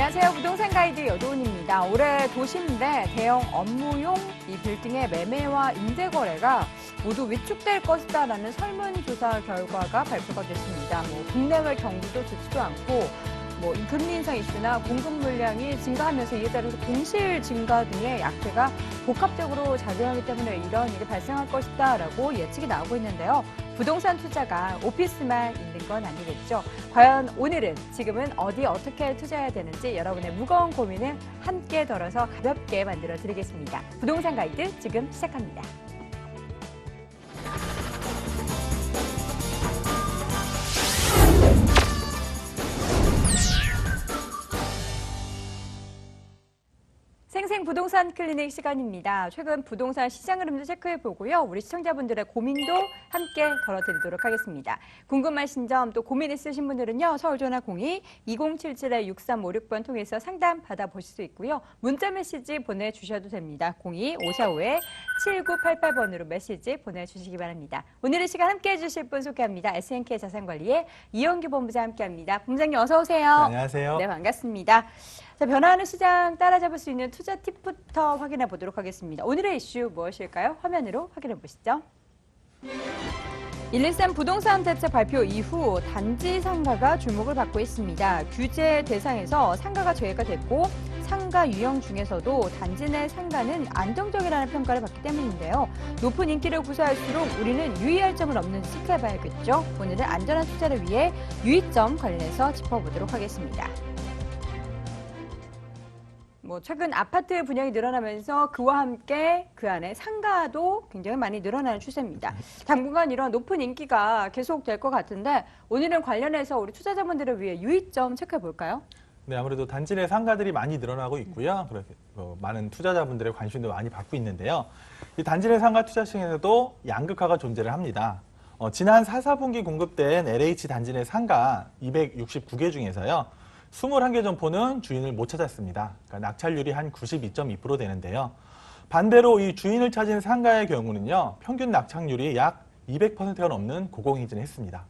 안녕하세요. 부동산 가이드 여도은입니다. 올해 도심인데 대형 업무용 이 빌딩의 매매와 임대 거래가 모두 위축될 것이다라는 설문조사 결과가 발표가 됐습니다. 국내외 경기도 좋지도 않고 이 금리 인상 이슈나 공급 물량이 증가하면서 이에 따라서 공실 증가 등의 약세가 복합적으로 작용하기 때문에 이런 일이 발생할 것이다라고 예측이 나오고 있는데요. 부동산 투자가 오피스만 있는 건 아니겠죠. 과연 오늘은 지금은 어디 어떻게 투자해야 되는지 여러분의 무거운 고민을 함께 덜어서 가볍게 만들어 드리겠습니다. 부동산 가이드 지금 시작합니다. 생생부동산 클리닉 시간입니다. 최근 부동산 시장 흐름도 체크해보고요. 우리 시청자분들의 고민도 함께 덜어드리도록 하겠습니다. 궁금하신 점 또 고민 있으신 분들은요. 서울전화 02-2077-6356번 통해서 상담 받아보실 수 있고요. 문자 메시지 보내주셔도 됩니다. 02-5452-7988번으로 메시지 보내주시기 바랍니다. 오늘의 시간 함께해 주실 분 소개합니다. SNK 자산관리의 이영규 본부장 함께합니다. 본부장님 어서 오세요. 네, 안녕하세요. 네, 반갑습니다. 자, 변화하는 시장 따라잡을 수 있는 투자 팁부터 확인해 보도록 하겠습니다. 오늘의 이슈 무엇일까요? 화면으로 확인해 보시죠. 113 부동산 대책 발표 이후 단지 상가가 주목을 받고 있습니다. 규제 대상에서 상가가 제외가 됐고 상가 유형 중에서도 단지 내 상가는 안정적이라는 평가를 받기 때문인데요. 높은 인기를 구사할수록 우리는 유의할 점은 없는지 체크해봐야겠죠. 오늘은 안전한 투자를 위해 유의점 관련해서 짚어보도록 하겠습니다. 최근 아파트 분양이 늘어나면서 그와 함께 그 안에 상가도 굉장히 많이 늘어나는 추세입니다. 당분간 이런 높은 인기가 계속될 것 같은데 오늘은 관련해서 우리 투자자분들을 위해 유의점 체크해 볼까요? 네, 아무래도 단지 내 상가들이 많이 늘어나고 있고요. 그래서 많은 투자자분들의 관심도 많이 받고 있는데요. 이 단지 내 상가 투자 시장에서도 양극화가 존재를 합니다. 지난 4, 4분기 공급된 LH 단지 내 상가 269개 중에서요. 21개 점포는 주인을 못 찾았습니다. 그러니까 낙찰률이 한 92.2% 되는데요. 반대로 이 주인을 찾은 상가의 경우는요. 평균 낙찰률이 약 200%가 넘는 고공행진을 했습니다.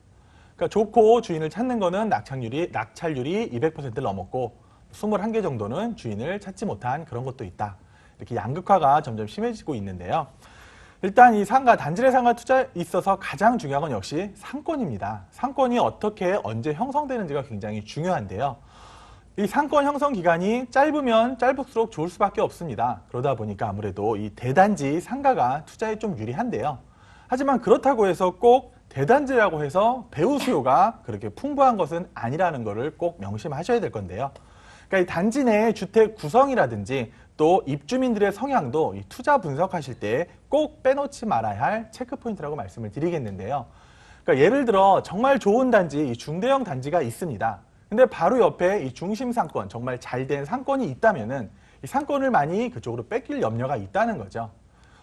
그러니까 좋고 주인을 찾는 거는 낙찰률이 200%를 넘었고 21개 정도는 주인을 찾지 못한 그런 것도 있다. 이렇게 양극화가 점점 심해지고 있는데요. 일단 이 상가, 단지 내 상가 투자에 있어서 가장 중요한 건 역시 상권입니다. 상권이 어떻게 언제 형성되는지가 굉장히 중요한데요. 이 상권 형성 기간이 짧으면 짧을수록 좋을 수밖에 없습니다. 그러다 보니까 아무래도 이 대단지 상가가 투자에 좀 유리한데요. 하지만 그렇다고 해서 꼭 대단지라고 해서 배후 수요가 그렇게 풍부한 것은 아니라는 것을 꼭 명심하셔야 될 건데요. 그러니까 이 단지 내 주택 구성이라든지 또 입주민들의 성향도 이 투자 분석하실 때 꼭 빼놓지 말아야 할 체크 포인트라고 말씀을 드리겠는데요. 그러니까 예를 들어 정말 좋은 단지, 이 중대형 단지가 있습니다. 근데 바로 옆에 이 중심 상권, 정말 잘된 상권이 있다면은 이 상권을 많이 그쪽으로 뺏길 염려가 있다는 거죠.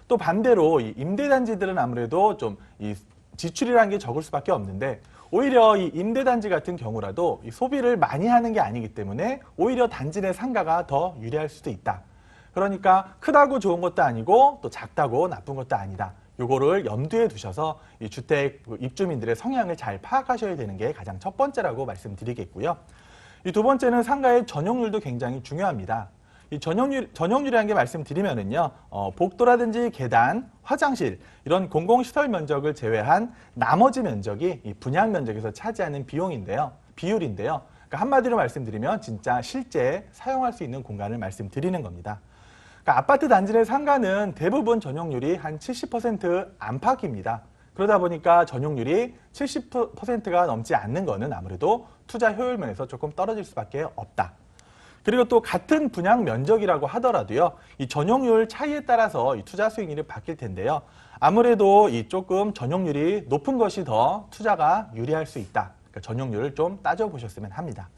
또 반대로 이 임대단지들은 아무래도 좀 이 지출이라는 게 적을 수밖에 없는데 오히려 이 임대단지 같은 경우라도 이 소비를 많이 하는 게 아니기 때문에 오히려 단지 내 상가가 더 유리할 수도 있다. 그러니까 크다고 좋은 것도 아니고 또 작다고 나쁜 것도 아니다. 요거를 염두에 두셔서 이 주택 입주민들의 성향을 잘 파악하셔야 되는 게 가장 첫 번째라고 말씀드리겠고요. 이 두 번째는 상가의 전용률도 굉장히 중요합니다. 이 전용률이라는 게 말씀드리면은요, 복도라든지 계단, 화장실 이런 공공시설 면적을 제외한 나머지 면적이 이 분양 면적에서 차지하는 비율인데요. 그러니까 한마디로 말씀드리면 진짜 실제 사용할 수 있는 공간을 말씀드리는 겁니다. 그러니까 아파트 단지 내 상가는 대부분 전용률이 한 70% 안팎입니다. 그러다 보니까 전용률이 70%가 넘지 않는 거는 아무래도 투자 효율 면에서 조금 떨어질 수밖에 없다. 그리고 또 같은 분양 면적이라고 하더라도요. 이 전용률 차이에 따라서 이 투자 수익률이 바뀔 텐데요. 아무래도 이 조금 전용률이 높은 것이 더 투자가 유리할 수 있다. 그러니까 전용률을 좀 따져보셨으면 합니다.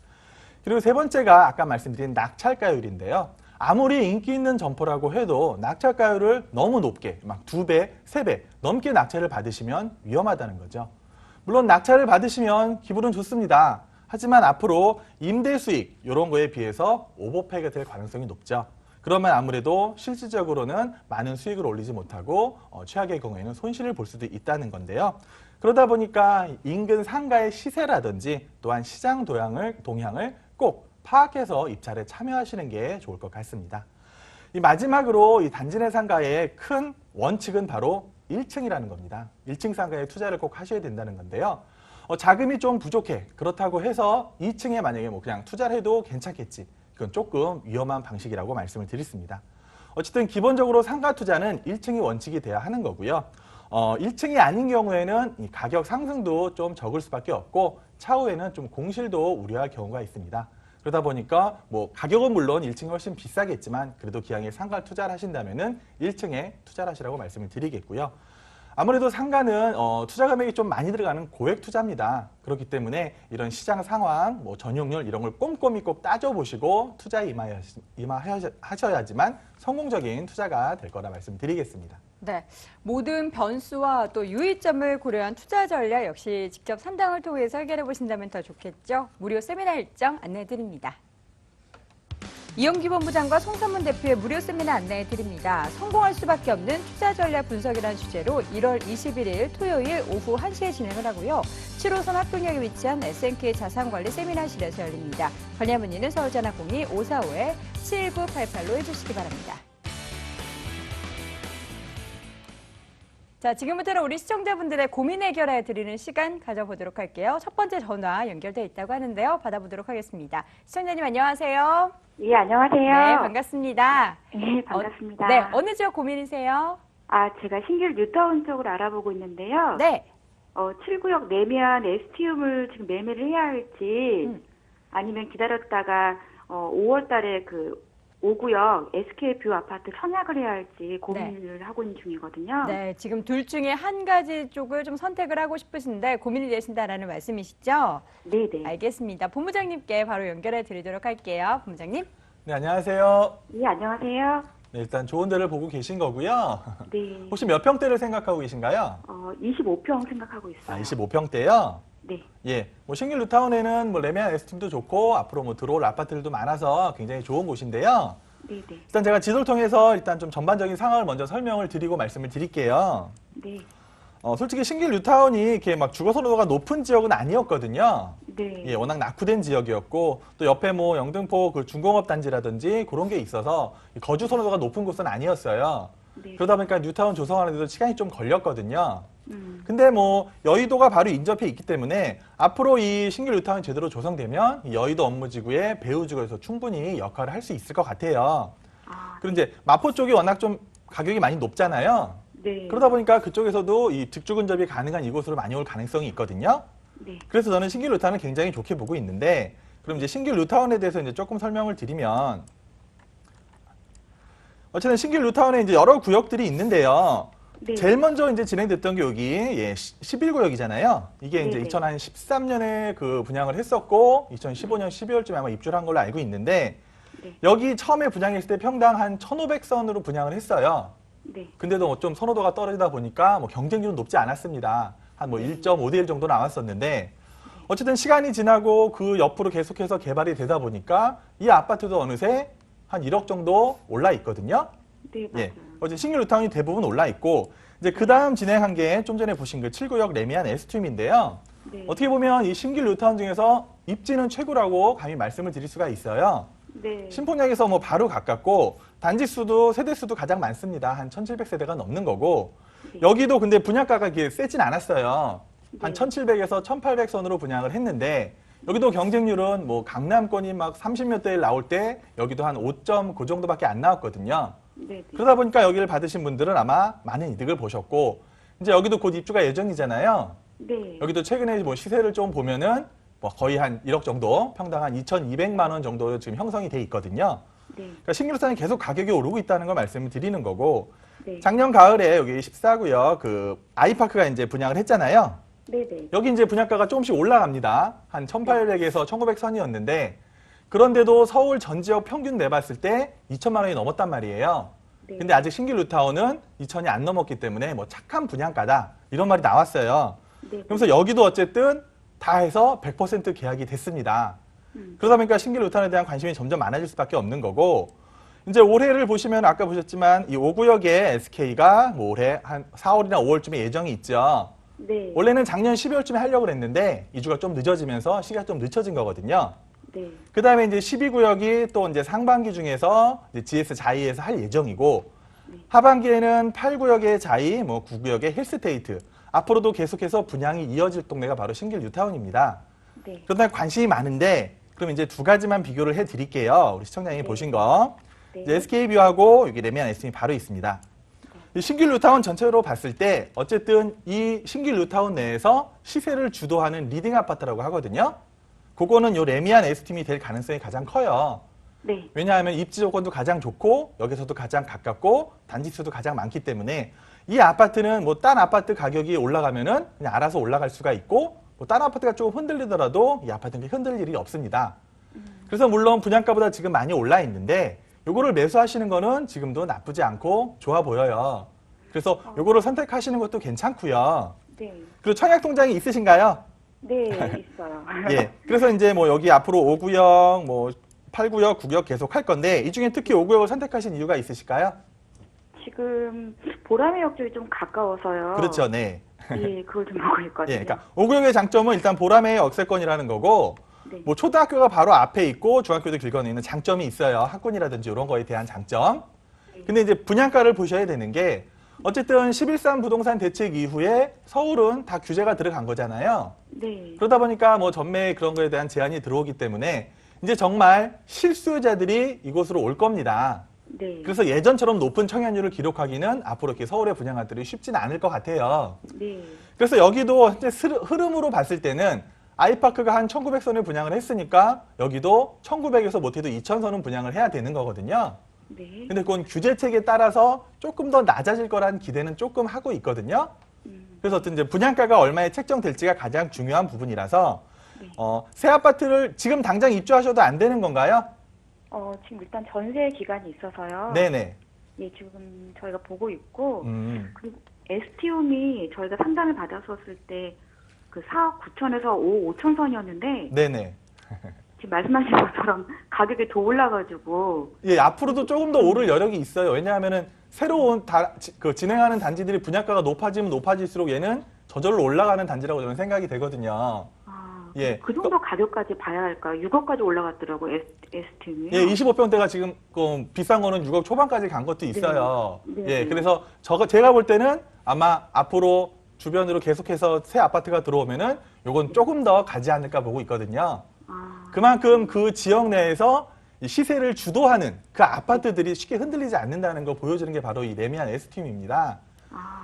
그리고 세 번째가 아까 말씀드린 낙찰가율인데요. 아무리 인기 있는 점포라고 해도 낙찰가율을 너무 높게 막 2배, 3배 넘게 낙찰을 받으시면 위험하다는 거죠. 물론 낙찰을 받으시면 기분은 좋습니다. 하지만 앞으로 임대 수익 이런 거에 비해서 오버페이가 될 가능성이 높죠. 그러면 아무래도 실질적으로는 많은 수익을 올리지 못하고 최악의 경우에는 손실을 볼 수도 있다는 건데요. 그러다 보니까 인근 상가의 시세라든지 또한 시장 동향을 꼭 파악해서 입찰에 참여하시는 게 좋을 것 같습니다. 이 마지막으로 이 단지 내 상가의 큰 원칙은 바로 1층이라는 겁니다. 1층 상가에 투자를 꼭 하셔야 된다는 건데요. 자금이 좀 부족해. 그렇다고 해서 2층에 만약에 뭐 그냥 투자를 해도 괜찮겠지. 그건 조금 위험한 방식이라고 말씀을 드리겠습니다. 어쨌든 기본적으로 상가 투자는 1층이 원칙이 돼야 하는 거고요. 1층이 아닌 경우에는 이 가격 상승도 좀 적을 수밖에 없고 차후에는 좀 공실도 우려할 경우가 있습니다. 그러다 보니까 뭐 가격은 물론 1층이 훨씬 비싸겠지만 그래도 기왕에 상가 투자를 하신다면은 1층에 투자를 하시라고 말씀을 드리겠고요. 아무래도 상가는 투자 금액이 좀 많이 들어가는 고액 투자입니다. 그렇기 때문에 이런 시장 상황, 뭐 전용률 이런 걸 꼼꼼히 꼭 따져보시고 투자에 임하셔야지만 성공적인 투자가 될 거라 말씀드리겠습니다. 네, 모든 변수와 또 유의점을 고려한 투자 전략 역시 직접 상담을 통해서 해결해 보신다면 더 좋겠죠. 무료 세미나 일정 안내해 드립니다. 이영기 본부장과 송선문 대표의 무료 세미나 안내해 드립니다. 성공할 수밖에 없는 투자 전략 분석이라는 주제로 1월 21일 토요일 오후 1시에 진행을 하고요. 7호선 학동역에 위치한 S&K 자산관리 세미나실에서 열립니다. 관련 문의는 서울전화 02-545-7988로 해주시기 바랍니다. 자, 지금부터는 우리 시청자분들의 고민 해결해 드리는 시간 가져보도록 할게요. 첫 번째 전화 연결돼 있다고 하는데요. 받아보도록 하겠습니다. 시청자님 안녕하세요. 예, 안녕하세요. 네, 반갑습니다. 네, 반갑습니다. 네, 어느 지역 고민이세요? 제가 신길 뉴타운 쪽을 알아보고 있는데요. 네. 7구역 내면 STU를 지금 매매를 해야 할지 아니면 기다렸다가 5월 달에 그 5구역 SK뷰 아파트 청약을 해야 할지 고민을 하고 있는 중이거든요. 네, 지금 둘 중에 한 가지 쪽을 좀 선택을 하고 싶으신데 고민이 되신다라는 말씀이시죠? 네, 네. 알겠습니다. 본부장님께 바로 연결해 드리도록 할게요. 본부장님. 네, 안녕하세요. 예, 안녕하세요. 네, 일단 좋은 데를 보고 계신 거고요. 네. 혹시 몇 평대를 생각하고 계신가요? 25평 생각하고 있어요. 25평대요? 네. 예, 뭐 신길 뉴타운에는 뭐 레미안 S팀도 좋고 앞으로 뭐 들어올 아파트들도 많아서 굉장히 좋은 곳인데요. 네, 네. 일단 제가 지도를 통해서 일단 좀 전반적인 상황을 먼저 설명을 드리고 말씀을 드릴게요. 네. 솔직히 신길 뉴타운이 이렇게 막 주거 선호도가 높은 지역은 아니었거든요. 네. 예, 워낙 낙후된 지역이었고 또 옆에 뭐 영등포 그 중공업 단지라든지 그런 게 있어서 거주 선호도가 높은 곳은 아니었어요. 네. 그러다 보니까 뉴타운 조성하는데도 시간이 좀 걸렸거든요. 근데 뭐 여의도가 바로 인접해 있기 때문에 앞으로 이 신길 뉴타운이 제대로 조성되면 이 여의도 업무지구의 배후지구에서 충분히 역할을 할 수 있을 것 같아요. 그리고 이제 마포 쪽이 워낙 좀 가격이 많이 높잖아요. 네. 그러다 보니까 그쪽에서도 이 득주 근접이 가능한 이곳으로 많이 올 가능성이 있거든요. 네. 그래서 저는 신길 뉴타운을 굉장히 좋게 보고 있는데, 그럼 이제 신길 뉴타운에 대해서 이제 조금 설명을 드리면, 어쨌든 신길 뉴타운에 이제 여러 구역들이 있는데요. 네. 제일 먼저 이제 진행됐던 게 여기 11구역이잖아요. 이게 이제 네네. 2013년에 그 분양을 했었고 2015년 12월쯤에 아마 입주를 한 걸로 알고 있는데 네. 여기 처음에 분양했을 때 평당 한 1,500선으로 분양을 했어요. 네. 근데도 좀 선호도가 떨어지다 보니까 뭐 경쟁률은 높지 않았습니다. 한 뭐 1.5대 1 정도 나왔었는데 어쨌든 시간이 지나고 그 옆으로 계속해서 개발이 되다 보니까 이 아파트도 어느새 한 1억 정도 올라 있거든요. 네, 맞아요. 예. 어제 신길 뉴타운이 대부분 올라 있고 이제 그 다음 진행한 게 좀 전에 보신 그 7구역 레미안 S팀인데요. 네. 어떻게 보면 이 신길 뉴타운 중에서 입지는 최고라고 감히 말씀을 드릴 수가 있어요. 네. 신포역에서 뭐 바로 가깝고 단지 수도 세대 수도 가장 많습니다. 한 1,700세대가 넘는 거고 네. 여기도 근데 분양가가 이게 세진 않았어요. 한 네. 1,700에서 1,800선으로 분양을 했는데 여기도 경쟁률은 뭐 강남권이 막 30몇 대일 나올 때 여기도 한 5.9 정도밖에 안 나왔거든요. 네. 그러다 보니까 여기를 받으신 분들은 아마 많은 이득을 보셨고 이제 여기도 곧 입주가 예정이잖아요. 네. 여기도 최근에 뭐 시세를 좀 보면은 뭐 거의 한 1억 정도, 평당 한 2,200만 원 정도 지금 형성이 돼 있거든요. 네. 그러니까 신길산이 계속 가격이 오르고 있다는 걸 말씀을 드리는 거고 네. 작년 가을에 여기 14구역 그 아이파크가 이제 분양을 했잖아요. 네. 네. 여기 이제 분양가가 조금씩 올라갑니다. 한 1,800에서 1,900선이었는데 그런데도 서울 전 지역 평균 내봤을 때 2천만 원이 넘었단 말이에요. 네. 근데 아직 신길 뉴타운은 2천이 안 넘었기 때문에 뭐 착한 분양가다 이런 말이 나왔어요. 네. 그러면서 여기도 어쨌든 다 해서 100% 계약이 됐습니다. 그러다 보니까 신길 뉴타운에 대한 관심이 점점 많아질 수밖에 없는 거고 이제 올해를 보시면 아까 보셨지만 이 5구역의 SK가 뭐 올해 한 4월이나 5월쯤에 예정이 있죠. 네. 원래는 작년 12월쯤에 하려고 했는데 이주가 좀 늦어지면서 시기가 좀 늦춰진 거거든요. 네. 그 다음에 이제 12구역이 또 이제 상반기 중에서 이제 GS 자이에서 할 예정이고, 하반기에는 8구역의 자이, 뭐 9구역의 힐스테이트, 앞으로도 계속해서 분양이 이어질 동네가 바로 신길 뉴타운입니다. 네. 그런데 관심이 많은데, 그럼 이제 두 가지만 비교를 해 드릴게요. 우리 시청자님이 네. 보신 거. 네. 이제 SK뷰하고 여기 레미안 에스팀이 바로 있습니다. 이 신길 뉴타운 전체로 봤을 때 어쨌든 이 신길 뉴타운 내에서 시세를 주도하는 리딩 아파트라고 하거든요. 그거는 요 레미안 에스팀이 될 가능성이 가장 커요. 네. 왜냐하면 입지 조건도 가장 좋고 여기서도 가장 가깝고 단지 수도 가장 많기 때문에 이 아파트는 뭐 딴 아파트 가격이 올라가면은 그냥 알아서 올라갈 수가 있고 뭐 딴 아파트가 조금 흔들리더라도 이 아파트는 흔들릴 일이 없습니다. 그래서 물론 분양가보다 지금 많이 올라 있는데 요거를 매수하시는 거는 지금도 나쁘지 않고 좋아 보여요. 그래서 요거를 선택하시는 것도 괜찮고요. 네. 그리고 청약 통장이 있으신가요? 네, 있어요. 예. 그래서 이제 뭐 여기 앞으로 5구역, 뭐 8구역, 9구역 계속 할 건데 이 중에 특히 5구역을 선택하신 이유가 있으실까요? 지금 보라매역 쪽이 좀 가까워서요. 그렇죠. 네. 예, 그걸 좀 보고 있거든요. 예. 그러니까 5구역의 장점은 일단 보라매의 역세권이라는 거고 네. 뭐 초등학교가 바로 앞에 있고 중학교도 길건에 있는 장점이 있어요. 학군이라든지 이런 거에 대한 장점. 근데 이제 분양가를 보셔야 되는 게 어쨌든 11.3 부동산 대책 이후에 서울은 다 규제가 들어간 거잖아요. 네. 그러다 보니까 뭐 전매 그런 거에 대한 제한이 들어오기 때문에 이제 정말 실수요자들이 이곳으로 올 겁니다. 네. 그래서 예전처럼 높은 청약률을 기록하기는 앞으로 이렇게 서울의 분양가들이 쉽지는 않을 것 같아요. 네. 그래서 여기도 현재 흐름으로 봤을 때는 아이파크가 한 1900선을 분양을 했으니까 여기도 1900에서 못해도 2000선은 분양을 해야 되는 거거든요. 네. 근데 그건 규제책에 따라서 조금 더 낮아질 거란 기대는 조금 하고 있거든요. 그래서 어떤 이제 분양가가 얼마에 책정될지가 가장 중요한 부분이라서 네. 새 아파트를 지금 당장 입주하셔도 안 되는 건가요? 지금 일단 전세 기간이 있어서요. 네네. 예, 지금 저희가 보고 있고, 음. 그리고 에스티움이 저희가 상담을 받았었을 때 그 4억 9천에서 5억 5천 선이었는데, 네네. 지금 말씀하신 것처럼 가격이 더 올라가지고, 예, 앞으로도 조금 더 오를 여력이 있어요. 왜냐하면은 새로운 진행하는 단지들이 분양가가 높아지면 높아질수록 얘는 저절로 올라가는 단지라고 저는 생각이 되거든요. 예. 그 정도 가격까지 봐야 할까요? 6억까지 올라갔더라고요, 에스티움이. 예, 25평대가 지금 비싼 거는 6억 초반까지 간 것도 있어요. 네. 예, 그래서 제가 볼 때는 아마 앞으로 주변으로 계속해서 새 아파트가 들어오면은 요건 조금 더 가지 않을까 보고 있거든요. 그만큼 그 지역 내에서 이 시세를 주도하는 그 아파트들이 쉽게 흔들리지 않는다는 걸 보여주는 게 바로 이 레미안 에스팀입니다.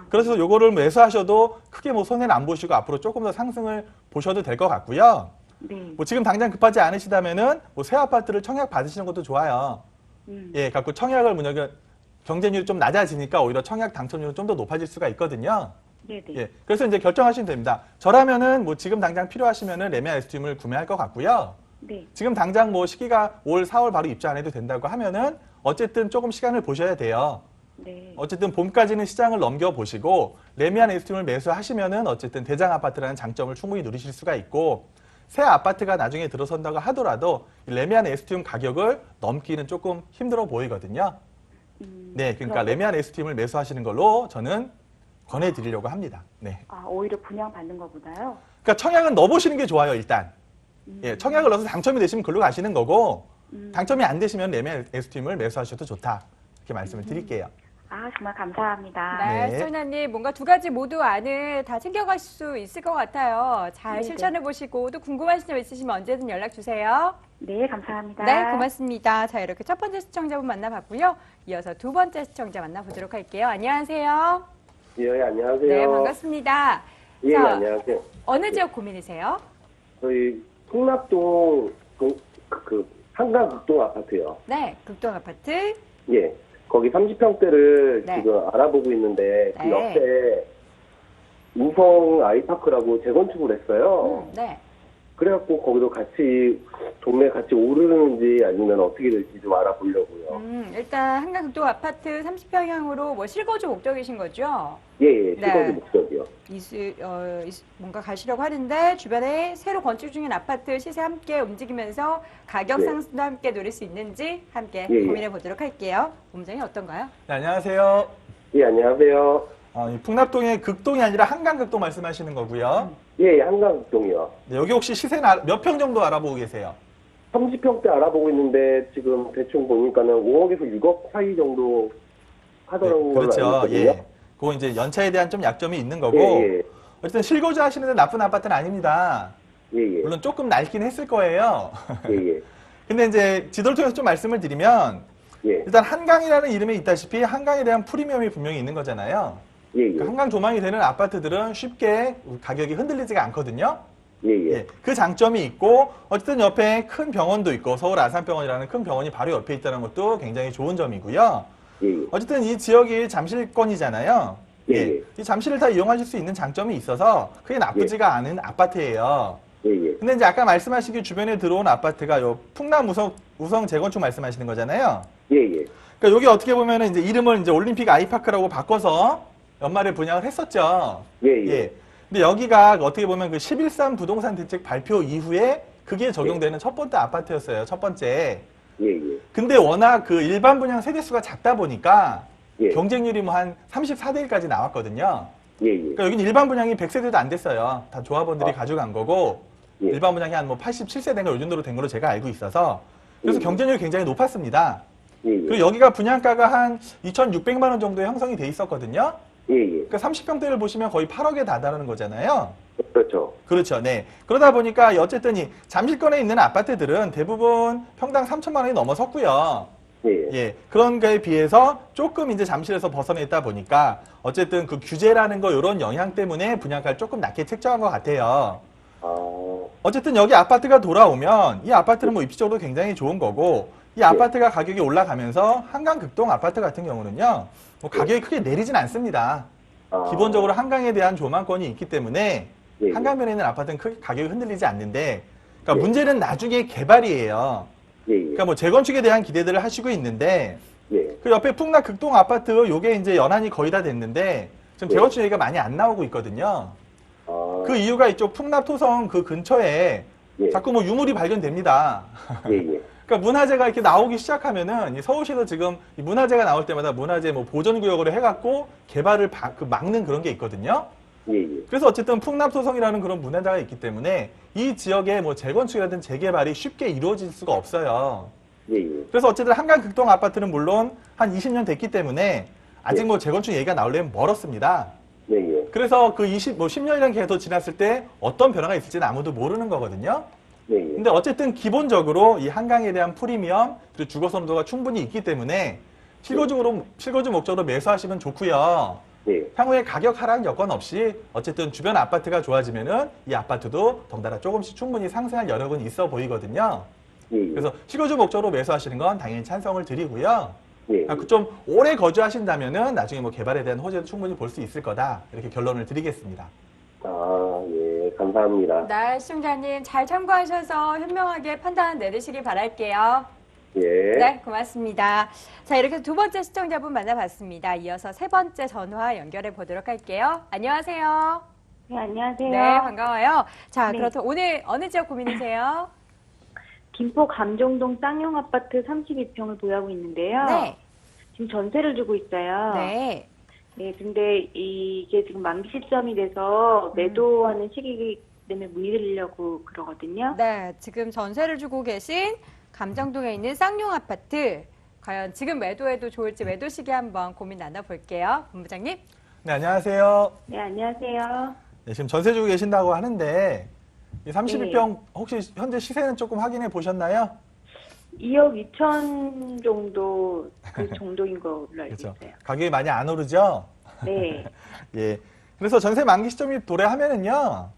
그래서 요거를 매수하셔도 크게 뭐 손해는 안 보시고 앞으로 조금 더 상승을 보셔도 될 것 같고요. 네. 뭐 지금 당장 급하지 않으시다면은 뭐 새 아파트를 청약 받으시는 것도 좋아요. 예, 갖고 청약을 경쟁률이 좀 낮아지니까 오히려 청약 당첨률은 좀 더 높아질 수가 있거든요. 네네. 예, 그래서 이제 결정하시면 됩니다. 저라면은 뭐 지금 당장 필요하시면은 레미안 에스팀을 구매할 것 같고요. 네. 지금 당장 뭐 시기가 올 4월 바로 입주 안 해도 된다고 하면은 어쨌든 조금 시간을 보셔야 돼요. 네. 어쨌든 봄까지는 시장을 넘겨보시고 레미안 에스팀을 매수하시면은 어쨌든 대장 아파트라는 장점을 충분히 누리실 수가 있고 새 아파트가 나중에 들어선다고 하더라도 이 레미안 에스팀 가격을 넘기는 조금 힘들어 보이거든요. 네, 그러니까 레미안 에스팀을 매수하시는 걸로 저는 권해드리려고 합니다. 네. 오히려 분양 받는 것보다요? 그러니까 청약은 넣어보시는 게 좋아요, 일단. 예, 청약을 넣어서 당첨이 되시면 글로 가시는 거고 당첨이 안 되시면 레미안 에스팀을 매수하셔도 좋다. 이렇게 말씀을 드릴게요. 정말 감사합니다. 네, 네. 시청자님 뭔가 두 가지 모두 안을 다 챙겨가실 수 있을 것 같아요. 잘 네네. 실천해보시고 또 궁금하신 점 있으시면 언제든 연락 주세요. 네, 감사합니다. 네, 고맙습니다. 자, 이렇게 첫 번째 시청자분 만나봤고요. 이어서 두 번째 시청자 만나보도록 할게요. 안녕하세요. 예, 안녕하세요. 네, 반갑습니다. 예, 자, 안녕하세요. 어느 지역 고민이세요? 저희 풍납동 한강극동 아파트요. 네, 극동 아파트. 예, 거기 30평대를 네. 지금 알아보고 있는데 그 네. 옆에 우성 아이파크라고 재건축을 했어요. 네. 그래갖고 거기도 같이 동네 같이 오르는지 아니면 어떻게 될지 좀 알아보려고요. 일단 한강 극동 아파트 30평형으로 뭐 실거주 목적이신 거죠? 예, 네. 실거주 목적이요. 뭔가 가시려고 하는데 주변에 새로 건축 중인 아파트 시세 함께 움직이면서 가격 네. 상승도 함께 누릴 수 있는지 함께 예, 예. 고민해 보도록 할게요. 본부장님 어떤가요? 네, 안녕하세요. 예, 안녕하세요. 이 풍납동의 극동이 아니라 한강극동 말씀하시는 거고요. 예, 한강극동이요. 네, 여기 혹시 시세 몇 평 정도 알아보고 계세요? 30평대 알아보고 있는데 지금 대충 보니까는 5억에서 6억 사이 정도 하더라고요. 그렇죠. 예. 그거 이제 연차에 대한 좀 약점이 있는 거고, 예. 어쨌든 실거주 하시는데 나쁜 아파트는 아닙니다. 예. 물론 조금 낡긴 했을 거예요. 예. 근데 이제 지도를 통해서 좀 말씀을 드리면, 예. 일단 한강이라는 이름에 있다시피 한강에 대한 프리미엄이 분명히 있는 거잖아요. 예. 그러니까 한강 조망이 되는 아파트들은 쉽게 가격이 흔들리지가 않거든요. 예. 예, 그 장점이 있고, 어쨌든 옆에 큰 병원도 있고, 서울 아산병원이라는 큰 병원이 바로 옆에 있다는 것도 굉장히 좋은 점이고요. 예. 어쨌든 이 지역이 잠실권이잖아요. 예. 이 잠실을 다 이용하실 수 있는 장점이 있어서 크게 나쁘지가 않은 아파트예요. 예. 근데 이제 아까 말씀하시기 주변에 들어온 아파트가 요 풍남 우성 재건축 말씀하시는 거잖아요. 예. 그러니까 여기 어떻게 보면은 이제 이름을 이제 올림픽 아이파크라고 바꿔서 연말에 분양을 했었죠. 예. 근데 여기가 어떻게 보면 그 11.3 부동산 대책 발표 이후에 그게 적용되는 첫 번째 아파트였어요. 첫 번째. 예. 근데 워낙 그 일반 분양 세대수가 작다 보니까 예. 경쟁률이 뭐 한 34대 1까지 나왔거든요. 예. 그러니까 여기는 일반 분양이 100세대도 안 됐어요. 다 조합원들이 가져간 거고, 예. 일반 분양이 한 뭐 87세대인가 요 정도로 된 걸로 제가 알고 있어서, 그래서 예. 경쟁률이 굉장히 높았습니다. 예. 그리고 여기가 분양가가 한 2,600만 원 정도에 형성이 돼 있었거든요. 예. 그러니까 30평대를 보시면 거의 8억에 다다르는 거잖아요. 그렇죠. 그렇죠. 네. 그러다 보니까 어쨌든 이 잠실권에 있는 아파트들은 대부분 평당 3천만 원이 넘어섰고요. 예. 예. 그런 거에 비해서 조금 이제 잠실에서 벗어나 있다 보니까 어쨌든 그 규제라는 거 이런 영향 때문에 분양가를 조금 낮게 책정한 것 같아요. 어쨌든 여기 아파트가 돌아오면 이 아파트는 뭐 입지적으로 굉장히 좋은 거고, 이 아파트가 가격이 올라가면서 한강 극동 아파트 같은 경우는요, 뭐 가격이 크게 내리진 않습니다. 기본적으로 한강에 대한 조망권이 있기 때문에 예. 한강변에 있는 아파트는 크게 가격이 흔들리지 않는데, 그러니까 예. 문제는 나중에 개발이에요. 예. 그러니까 뭐 재건축에 대한 기대들을 하시고 있는데, 예. 그 옆에 풍락 극동 아파트 요게 이제 연한이 거의 다 됐는데 지금 예. 재건축 얘기가 많이 안 나오고 있거든요. 그 이유가 이쪽 풍납 토성 그 근처에 예. 자꾸 뭐 유물이 발견됩니다. 예. 그러니까 문화재가 이렇게 나오기 시작하면은 이 서울시도 지금 이 문화재가 나올 때마다 문화재 뭐 보전구역으로 해갖고 개발을 막는 그런 게 있거든요. 예. 그래서 어쨌든 풍납토성이라는 그런 문화재가 있기 때문에 이 지역에 뭐 재건축이라든 재개발이 쉽게 이루어질 수가 없어요. 예. 그래서 어쨌든 한강 극동 아파트는 물론 한 20년 됐기 때문에 아직 예. 뭐 재건축 얘기가 나오려면 멀었습니다. 예. 그래서 그 10년이라는 기간이 더 지났을 때 어떤 변화가 있을지는 아무도 모르는 거거든요. 예. 근데 어쨌든 기본적으로 이 한강에 대한 프리미엄 그리고 주거 선호도가 충분히 있기 때문에 실거주 목적으로 매수하시면 좋고요. 예. 향후에 가격 하락 여건 없이 어쨌든 주변 아파트가 좋아지면은 이 아파트도 덩달아 조금씩 충분히 상승할 여력은 있어 보이거든요. 예. 그래서 실거주 목적으로 매수하시는 건 당연히 찬성을 드리고요. 예. 좀 오래 거주하신다면은 나중에 뭐 개발에 대한 호재도 충분히 볼 수 있을 거다. 이렇게 결론을 드리겠습니다. 예. 감사합니다. 네, 시청자님 잘 참고하셔서 현명하게 판단 내리시기 바랄게요. 예. 네, 고맙습니다. 자, 이렇게 두 번째 시청자분 만나봤습니다. 이어서 세 번째 전화 연결해 보도록 할게요. 안녕하세요. 네, 안녕하세요. 네, 반가워요. 자, 네. 그렇다면 오늘 어느 지역 고민이세요? 김포 감정동 쌍용 아파트 32평을 보유하고 있는데요. 네. 지금 전세를 주고 있어요. 네. 네, 근데 이게 지금 만기 시점이 돼서 매도하는 시기이기 때문에 문의드리려고 그러거든요. 네, 지금 전세를 주고 계신 감정동에 있는 쌍용 아파트. 과연 지금 매도해도 좋을지 매도 시기 한번 고민 나눠볼게요. 본부장님. 네, 안녕하세요. 네, 안녕하세요. 네, 지금 전세 주고 계신다고 하는데 이 32평 혹시 현재 시세는 조금 확인해 보셨나요? 2억 2천 정도 그 정도인 걸로 알고 그렇죠. 있어요. 가격이 많이 안 오르죠? 네. 예. 그래서 전세 만기 시점이 도래하면은요,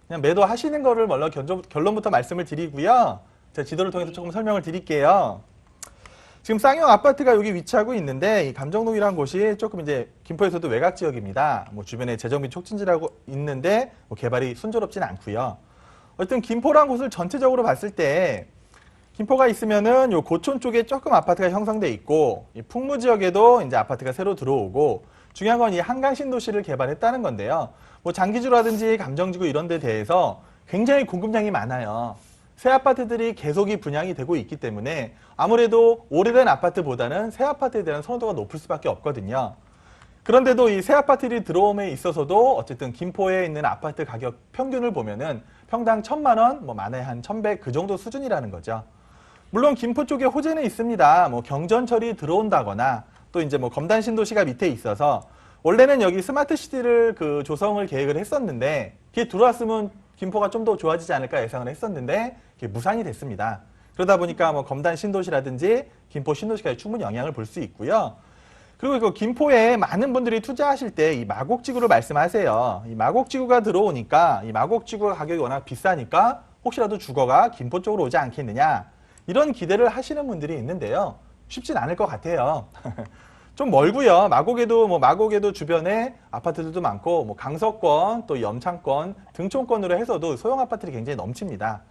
그냥 매도하시는 거를 먼저 결론부터 말씀을 드리고요. 제가 지도를 통해서 조금 설명을 드릴게요. 지금 쌍용 아파트가 여기 위치하고 있는데 이 감정동이라는 곳이 조금 이제 김포에서도 외곽 지역입니다. 뭐 주변에 재정비 촉진지라고 있는데 뭐 개발이 순조롭진 않고요. 어쨌든 김포라는 곳을 전체적으로 봤을 때 김포가 있으면은 요 고촌 쪽에 조금 아파트가 형성돼 있고 이 풍무 지역에도 이제 아파트가 새로 들어오고 중요한 건 이 한강 신도시를 개발했다는 건데요. 뭐 장기주라든지 감정지구 이런 데 대해서 굉장히 공급량이 많아요. 새 아파트들이 계속이 분양이 되고 있기 때문에 아무래도 오래된 아파트보다는 새 아파트에 대한 선호도가 높을 수밖에 없거든요. 그런데도 이 새 아파트들이 들어옴에 있어서도 어쨌든 김포에 있는 아파트 가격 평균을 보면은 평당 1,000만 원, 뭐 많아야 한 1,100 그 정도 수준이라는 거죠. 물론 김포 쪽에 호재는 있습니다. 뭐 경전철이 들어온다거나 또 이제 뭐 검단 신도시가 밑에 있어서 원래는 여기 스마트 시티를 그 조성을 계획을 했었는데 그게 들어왔으면 김포가 좀 더 좋아지지 않을까 예상을 했었는데 그게 무산이 됐습니다. 그러다 보니까 뭐 검단 신도시라든지 김포 신도시까지 충분히 영향을 볼 수 있고요. 그리고 그 김포에 많은 분들이 투자하실 때 이 마곡지구를 말씀하세요. 이 마곡지구가 들어오니까 이 마곡지구가 가격이 워낙 비싸니까 혹시라도 주거가 김포 쪽으로 오지 않겠느냐 이런 기대를 하시는 분들이 있는데요. 쉽진 않을 것 같아요. 좀 멀고요. 마곡에도 주변에 아파트들도 많고 뭐 강서권 또 염창권 등촌권으로 해서도 소형 아파트들이 굉장히 넘칩니다.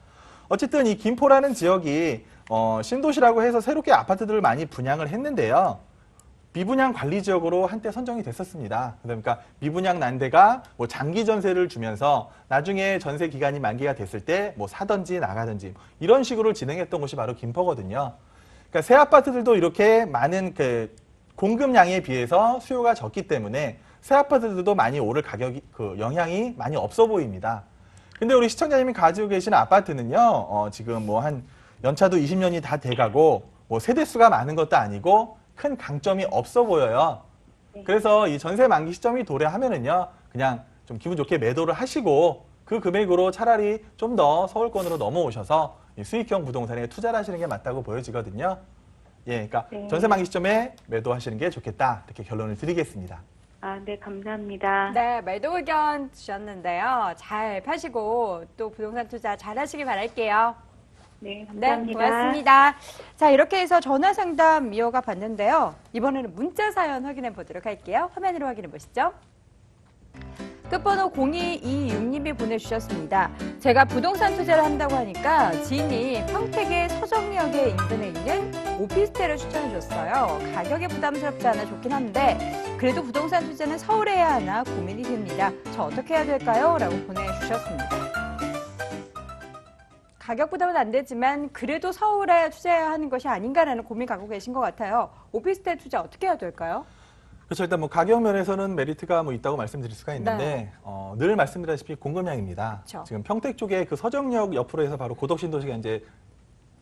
어쨌든 이 김포라는 지역이 신도시라고 해서 새롭게 아파트들을 많이 분양을 했는데요. 미분양 관리 지역으로 한때 선정이 됐었습니다. 그러니까 미분양 난데가 뭐 장기 전세를 주면서 나중에 전세 기간이 만기가 됐을 때 뭐 사든지 나가든지 이런 식으로 진행했던 곳이 바로 김포거든요. 그러니까 새 아파트들도 이렇게 많은 그 공급량에 비해서 수요가 적기 때문에 새 아파트들도 많이 오를 가격이 그 영향이 많이 없어 보입니다. 근데 우리 시청자님이 가지고 계시는 아파트는요, 지금 뭐 한 연차도 20년이 다 돼가고 뭐 세대수가 많은 것도 아니고 큰 강점이 없어 보여요. 그래서 이 전세 만기 시점이 도래하면은요, 그냥 좀 기분 좋게 매도를 하시고 그 금액으로 차라리 좀 더 서울권으로 넘어오셔서 이 수익형 부동산에 투자를 하시는 게 맞다고 보여지거든요. 예, 그러니까 네. 전세 만기 시점에 매도하시는 게 좋겠다 이렇게 결론을 드리겠습니다. 아, 네, 감사합니다. 네, 매도 의견 주셨는데요. 잘 파시고 또 부동산 투자 잘 하시길 바랄게요. 네, 네, 감사합니다. 고맙습니다. 자, 이렇게 해서 전화 상담 이어가 봤는데요. 이번에는 문자 사연 확인해 보도록 할게요. 화면으로 확인해 보시죠. 끝번호 0226님이 보내주셨습니다. 제가 부동산 투자를 한다고 하니까 지인이 평택의 서정역에 인근에 있는 오피스텔을 추천해 줬어요. 가격이 부담스럽지 않아 좋긴 한데 그래도 부동산 투자는 서울에 해야 하나 고민이 됩니다. 저 어떻게 해야 될까요? 라고 보내주셨습니다. 가격 부담은 안 되지만 그래도 서울에 투자해야 하는 것이 아닌가라는 고민 갖고 계신 것 같아요. 오피스텔 투자 어떻게 해야 될까요? 그렇죠. 일단 뭐 가격 면에서는 메리트가 뭐 있다고 말씀드릴 수가 있는데 네. 늘 말씀드렸다시피 공급량입니다. 그렇죠. 지금 평택 쪽에 그 서정역 옆으로 해서 바로 고덕신도시가 이제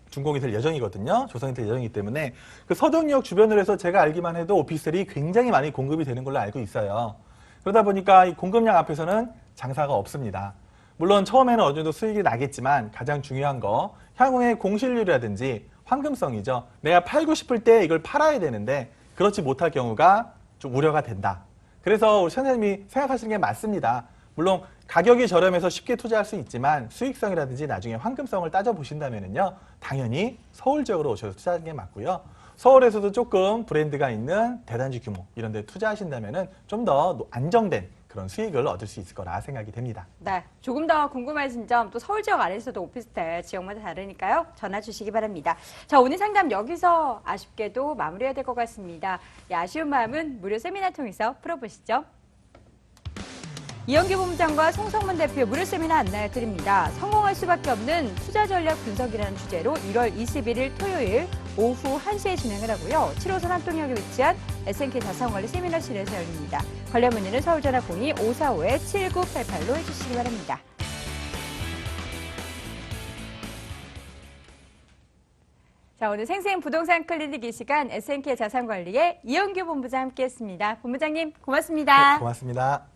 준공이 될 예정이거든요. 조성이 될 예정이기 때문에 그 서정역 주변으로 해서 제가 알기만 해도 오피스텔이 굉장히 많이 공급이 되는 걸로 알고 있어요. 그러다 보니까 이 공급량 앞에서는 장사가 없습니다. 물론 처음에는 어느 정도 수익이 나겠지만 가장 중요한 거 향후의 공실률이라든지 황금성이죠. 내가 팔고 싶을 때 이걸 팔아야 되는데 그렇지 못할 경우가 좀 우려가 된다. 그래서 우리 선생님이 생각하시는 게 맞습니다. 물론 가격이 저렴해서 쉽게 투자할 수 있지만 수익성이라든지 나중에 황금성을 따져보신다면요. 당연히 서울 지역으로 오셔서 투자하는 게 맞고요. 서울에서도 조금 브랜드가 있는 대단지 규모 이런 데 투자하신다면 좀 더 안정된 그런 수익을 얻을 수 있을 거라 생각이 됩니다. 네, 조금 더 궁금하신 점 또 서울 지역 안에서도 오피스텔 지역마다 다르니까요. 전화 주시기 바랍니다. 자, 오늘 상담 여기서 아쉽게도 마무리해야 될 것 같습니다. 이 아쉬운 마음은 무료 세미나 통해서 풀어보시죠. 이영규 본부장과 송성문 대표 무료 세미나 안내해 드립니다. 성공할 수밖에 없는 투자 전략 분석이라는 주제로 1월 21일 토요일 오후 1시에 진행을 하고요. 7호선 한동역에 위치한 S&K 자산관리 세미나실에서 열립니다. 관련 문의는 서울전화 02-545-7988로 해주시기 바랍니다. 자, 오늘 생생 부동산 클리닉 이 시간 S&K 자산관리의 이영규 본부장 함께했습니다. 본부장님 고맙습니다. 네, 고맙습니다.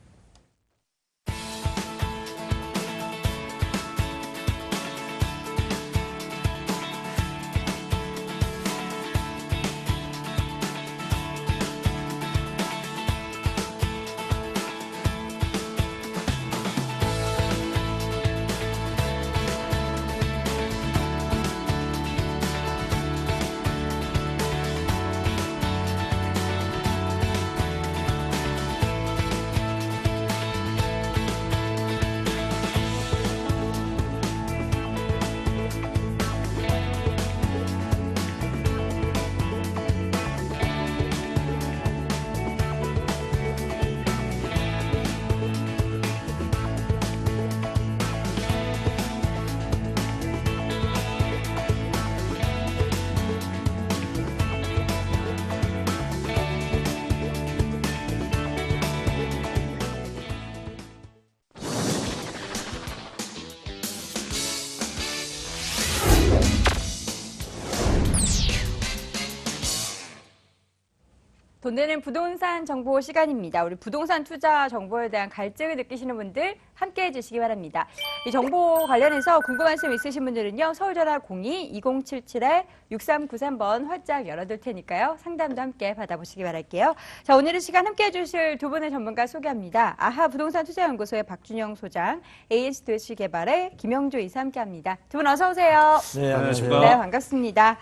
돈 되는 부동산 정보 시간입니다. 우리 부동산 투자 정보에 대한 갈증을 느끼시는 분들 함께해 주시기 바랍니다. 이 정보 관련해서 궁금한 점 있으신 분들은요. 서울전화 02-2077-6393번 활짝 열어둘 테니까요. 상담도 함께 받아보시기 바랄게요. 자, 오늘은 시간 함께해 주실 두 분의 전문가 소개합니다. 아하 부동산 투자연구소의 박준영 소장, AS 도시개발의 김영조 이사 함께합니다. 두 분 어서 오세요. 네, 안녕하십니까. 네, 반갑습니다.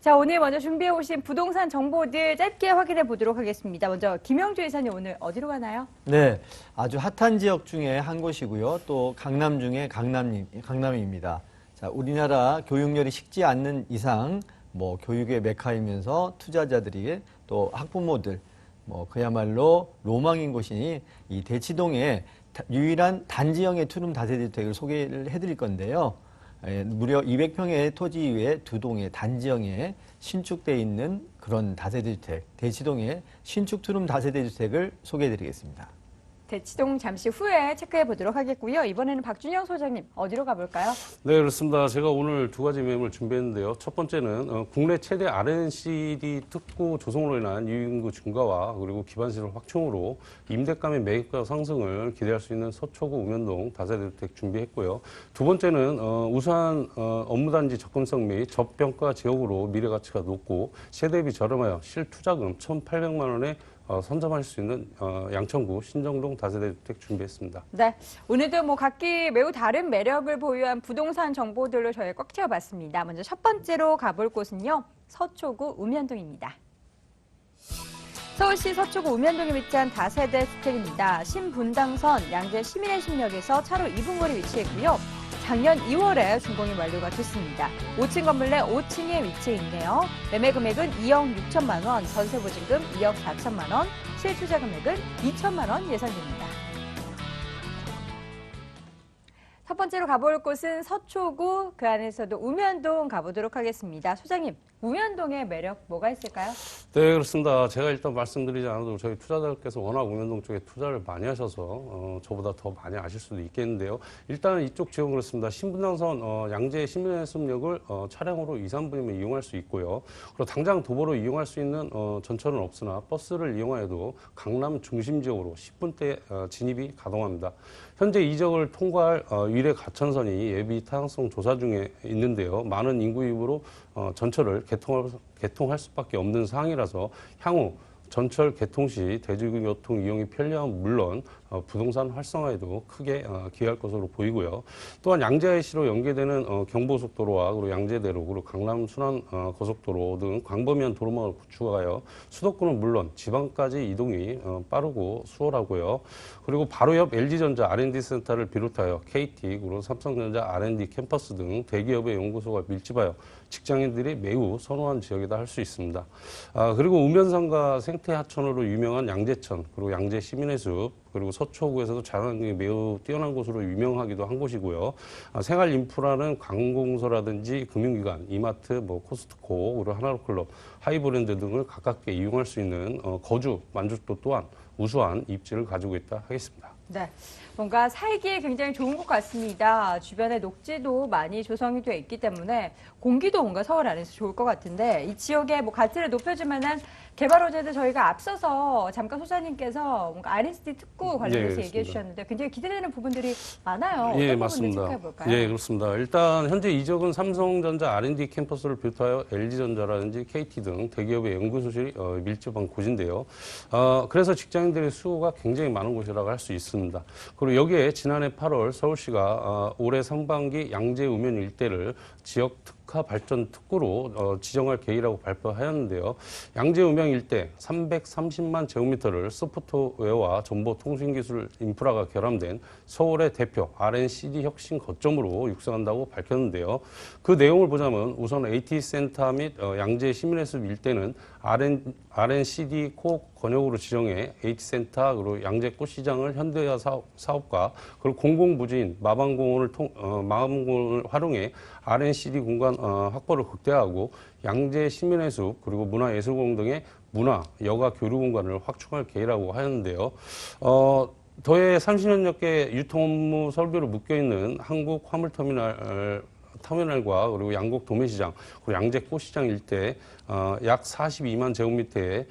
자, 오늘 먼저 준비해 오신 부동산 정보들 짧게 확인해 보도록 하겠습니다. 먼저 김영주 이사님 오늘 어디로 가나요? 네, 아주 핫한 지역 중에 한 곳이고요. 또 강남 중에 강남입니다. 자, 우리나라 교육열이 식지 않는 이상 교육의 메카이면서 투자자들이 또 학부모들 그야말로 로망인 곳이니 이 대치동의 유일한 단지형의 투룸 다세대주택을 소개를 해드릴 건데요. 무려 200평의 토지 위에 두 동의 단지형에 신축되어 있는 그런 다세대주택, 대치동의 신축 투룸 다세대주택을 소개해드리겠습니다. 대치동 잠시 후에 체크해 보도록 하겠고요. 이번에는 박준영 소장님 어디로 가볼까요? 네, 그렇습니다. 제가 오늘 두 가지 매물 준비했는데요. 첫 번째는 국내 최대 RNCD 특구 조성으로 인한 유인구 증가와 그리고 기반시설 확충으로 임대감의 매입가 상승을 기대할 수 있는 서초구 우면동 다세대주택 준비했고요. 두 번째는 우수한 업무단지 접근성 및 저평가 지역으로 미래가치가 높고 세대비 저렴하여 실투자금 1,800만 원에 선점할 수 있는 양천구 신정동 다세대주택 준비했습니다. 네, 오늘도 각기 매우 다른 매력을 보유한 부동산 정보들로 저희 꽉 채워봤습니다. 먼저 첫 번째로 가볼 곳은요. 서초구 우면동입니다. 서울시 서초구 우면동에 위치한 다세대 주택입니다. 신분당선 양재 시민의 신역에서 차로 2분 거리 위치해 있고요. 작년 2월에 준공이 완료가 됐습니다. 5층 건물 내 5층에 위치해 있네요. 매매 금액은 2억 6천만 원, 전세 보증금 2억 4천만 원, 실투자 금액은 2천만 원 예상됩니다. 첫 번째로 가볼 곳은 서초구, 그 안에서도 우면동 가보도록 하겠습니다. 소장님, 우면동의 매력 뭐가 있을까요? 네, 그렇습니다. 제가 일단 말씀드리지 않아도 저희 투자자들께서 워낙 우면동 쪽에 투자를 많이 하셔서 저보다 더 많이 아실 수도 있겠는데요. 일단 이쪽 지역은 그렇습니다. 신분당선 양재 시민의숲역을 차량으로 2, 3분이면 이용할 수 있고요. 그리고 당장 도보로 이용할 수 있는 전철은 없으나 버스를 이용하여도 강남 중심 지역으로 10분대 진입이 가능합니다. 현재 이 지역을 통과할 위례 가천선이 예비 타당성 조사 중에 있는데요. 많은 인구 유입으로 전철을 개통할 수밖에 없는 상황이라서 향후 전철 개통 시 대중교통 이용이 편리함은 물론 부동산 활성화에도 크게 기여할 것으로 보이고요. 또한 양재시로 연계되는 경부고속도로와 그리고 양재대로 그리고 강남 순환 고속도로 등 광범위한 도로망을 구축하여 수도권은 물론 지방까지 이동이 빠르고 수월하고요. 그리고 바로 옆 LG전자 R&D 센터를 비롯하여 KT 그리고 삼성전자 R&D 캠퍼스 등 대기업의 연구소가 밀집하여 직장인들이 매우 선호한 지역이다 할 수 있습니다. 그리고 우면산과 생태 하천으로 유명한 양재천 그리고 양재 시민의 숲 그리고 서초구에서도 자연환경이 매우 뛰어난 곳으로 유명하기도 한 곳이고요. 생활 인프라는 관공서라든지 금융기관, 이마트, 코스트코, 그리고 하나로클럽, 하이브랜드 등을 가깝게 이용할 수 있는 거주 만족도 또한 우수한 입지를 가지고 있다 하겠습니다. 네, 뭔가 살기에 굉장히 좋은 것 같습니다. 주변에 녹지도 많이 조성이 되어 있기 때문에 공기도 뭔가 서울 안에서 좋을 것 같은데 이 지역의 가치를 높여줄 만한 개발 호재도 저희가 앞서서 잠깐 소장님께서 뭔가 R&D 특구 관련해서 얘기해 주셨는데 굉장히 기대되는 부분들이 많아요. 예, 어떤 맞습니다. 부분을 체크해 볼까요? 예, 그렇습니다. 일단 현재 이 지역은 삼성전자 R&D 캠퍼스를 비롯하여 LG전자라든지 KT 등 대기업의 연구소실이 밀집한 곳인데요. 그래서 직장인들의 수요가 굉장히 많은 곳이라고 할 수 있습니다. 그리고 여기에 지난해 8월 서울시가 올해 상반기 양재 우면 일대를 지역 특화 발전 특구로 지정할 계획이라고 발표하였는데요. 양재 우명 일대 330만 제곱미터를 소프트웨어와 정보통신기술 인프라가 결함된 서울의 대표 R&CD 혁신 거점으로 육성한다고 밝혔는데요. 그 내용을 보자면 우선 AT센터 및 양재 시민의숲 일대는 R&CD 코어 권역으로 지정해 AT센터 그리고 양재 꽃시장을 현대화 사업과 그리고 공공부지인 마방공원을 활용해 R&CD 공간 확보를 극대화하고 양재 시민의 숲 그리고 문화예술공원 등의 문화, 여가 교류 공간을 확충할 계획이라고 하였는데요. 더해 30년역계 유통 업무 설비로 묶여있는 한국 화물터미널과 그리고 양곡 도매시장, 그리고 양재 꽃시장 일대 약 42만 제곱미터의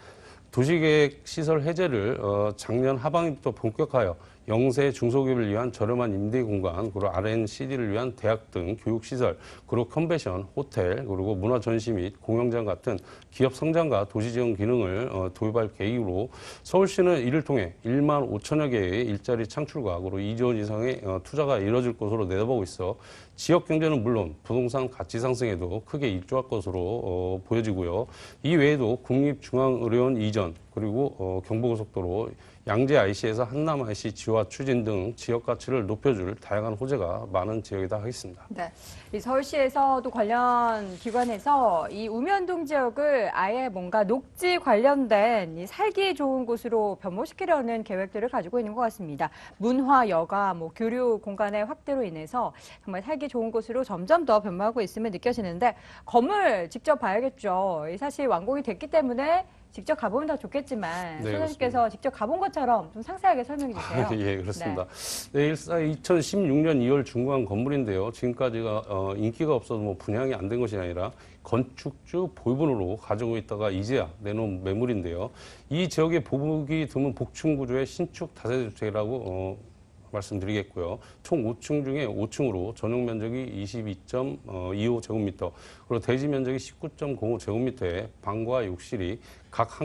도시계획 시설 해제를 작년 하반기부터 본격화하여 영세 중소기업을 위한 저렴한 임대 공간, 그리고 R&CD를 위한 대학 등 교육시설, 그리고 컨벤션, 호텔, 그리고 문화전시 및 공연장 같은 기업 성장과 도시지원 기능을 도입할 계획으로 서울시는 이를 통해 1만 5천여 개의 일자리 창출과 그리고 2조 원 이상의 투자가 이뤄질 것으로 내다보고 있어 지역 경제는 물론 부동산 가치 상승에도 크게 일조할 것으로 보여지고요. 이 외에도 국립중앙의료원 이전, 그리고 경부고속도로 양재 IC에서 한남 IC 지화 추진 등 지역 가치를 높여줄 다양한 호재가 많은 지역이다 하겠습니다. 네, 이 서울시에서도 관련 기관에서 이 우면동 지역을 아예 뭔가 녹지 관련된 이 살기 좋은 곳으로 변모시키려는 계획들을 가지고 있는 것 같습니다. 문화, 여가, 교류 공간의 확대로 인해서 정말 살기 좋은 곳으로 점점 더 변모하고 있음을 느껴지는데 건물 직접 봐야겠죠. 사실 완공이 됐기 때문에 직접 가보면 더 좋겠지만 네, 소장님께서 직접 가본 것처럼 좀 상세하게 설명해 주세요. 예, 그렇습니다. 네, 2016년 2월 준공한 건물인데요. 지금까지가 인기가 없어서 분양이 안 된 것이 아니라 건축주 보유분으로 가지고 있다가 이제야 내놓은 매물인데요. 이 지역의 보기 드문 복층 구조의 신축 다세대 주택이라고 말씀드리겠고요. 총 5층 중에 5층으로 전용 면적이 22.25제곱미터, 그리고 대지 면적이 19.05제곱미터에 방과 욕실이 각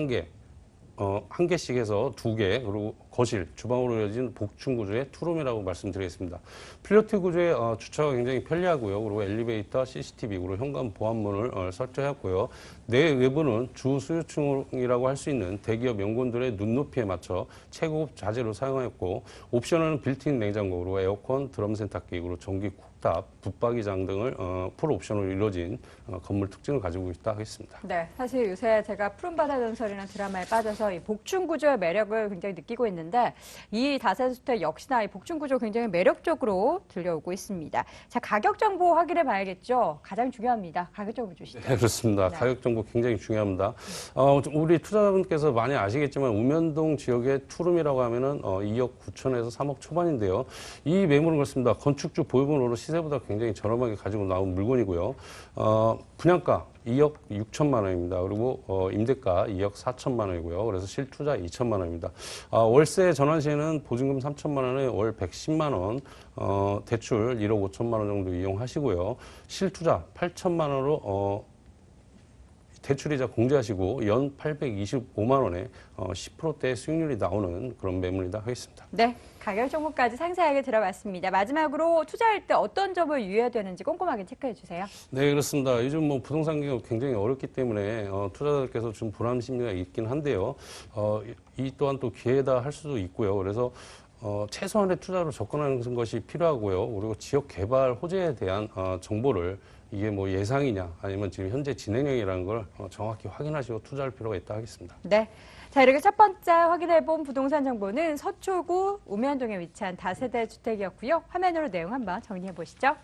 한 개씩 해서 2개, 그리고 거실, 주방으로 이어진 복층 구조의 투룸이라고 말씀드리겠습니다. 필로티 구조의 주차가 굉장히 편리하고요. 그리고 엘리베이터, CCTV, 그리고 현관 보안문을 설치하였고요. 내 외부는 주 수요층이라고 할 수 있는 대기업 연구원들의 눈높이에 맞춰 최고급 자재로 사용하였고, 옵션은 빌트인 냉장고, 그리고 에어컨, 드럼 세탁기, 그리고 전기 쿡탑, 붙박이장 등을 풀 옵션으로 이루어진 건물 특징을 가지고 있다 하겠습니다. 네, 사실 요새 제가 푸른바다 전설이라는 드라마에 빠져서 이 복층 구조의 매력을 굉장히 느끼고 있는데 이 다세대주택 역시나 이 복층 구조 굉장히 매력적으로 들려오고 있습니다. 자, 가격 정보 확인해 봐야겠죠. 가장 중요합니다. 가격 정보 주시죠. 네, 그렇습니다. 네. 가격 정보 굉장히 중요합니다. 우리 투자자분께서 많이 아시겠지만 우면동 지역의 투룸이라고 하면은 2억 9천에서 3억 초반인데요. 이 매물은 그렇습니다. 건축주 보유분으로 시세보다 굉장히 저렴하게 가지고 나온 물건이고요. 분양가 2억 6천만 원입니다. 그리고 임대가 2억 4천만 원이고요. 그래서 실투자 2천만 원입니다. 월세 전환 시에는 보증금 3천만 원에 월 110만 원, 대출 1억 5천만 원 정도 이용하시고요. 실투자 8천만 원으로 대출이자 공제하시고 연 825만 원에 10%대 수익률이 나오는 그런 매물이다 하겠습니다. 네, 가격 정보까지 상세하게 들어봤습니다. 마지막으로 투자할 때 어떤 점을 유의해야 되는지 꼼꼼하게 체크해 주세요. 네, 그렇습니다. 요즘 부동산 경기가 굉장히 어렵기 때문에 투자자들께서 좀 불안 심리가 있긴 한데요. 이 또한 또 기회다 할 수도 있고요. 그래서 최소한의 투자로 접근하는 것이 필요하고요. 그리고 지역 개발 호재에 대한 정보를 이게 예상이냐 아니면 지금 현재 진행형이라는 걸 정확히 확인하시고 투자할 필요가 있다 하겠습니다. 네. 자, 이렇게 첫 번째 확인해본 부동산 정보는 서초구 우면동에 위치한 다세대 주택이었고요. 화면으로 내용 한번 정리해 보시죠.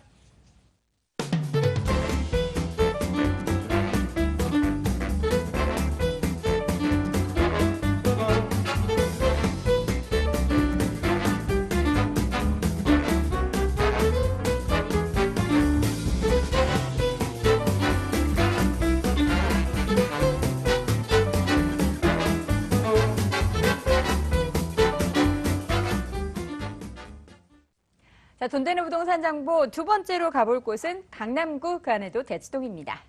자, 돈 되는 부동산 정보 두 번째로 가볼 곳은 강남구 그 안에도 대치동입니다.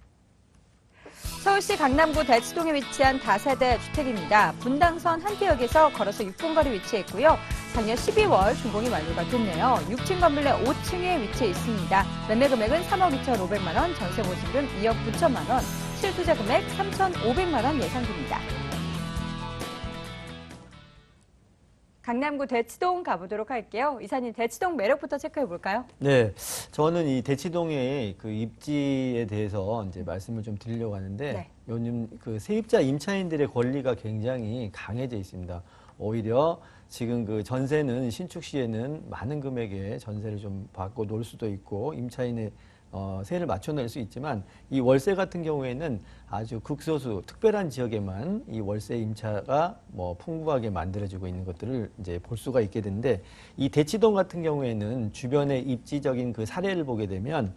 서울시 강남구 대치동에 위치한 다세대 주택입니다. 분당선 한대역에서 걸어서 6분 거리 위치해 있고요. 작년 12월 준공이 완료가 됐네요. 6층 건물 내 5층에 위치해 있습니다. 매매 금액은 3억 2,500만 원, 전세 보증금 2억 9천만 원, 실투자 금액 3,500만 원 예상됩니다. 강남구 대치동 가보도록 할게요. 이사님, 대치동 매력부터 체크해 볼까요? 네, 저는 이 대치동의 그 입지에 대해서 이제 말씀을 좀 드리려고 하는데 네. 요즘 그 세입자 임차인들의 권리가 굉장히 강해져 있습니다. 오히려 지금 그 전세는 신축 시에는 많은 금액의 전세를 좀 받고 놀 수도 있고 임차인의 세를 맞춰낼 수 있지만 이 월세 같은 경우에는 아주 극소수 특별한 지역에만 이 월세 임차가 풍부하게 만들어지고 있는 것들을 이제 볼 수가 있게 되는데 이 대치동 같은 경우에는 주변의 입지적인 그 사례를 보게 되면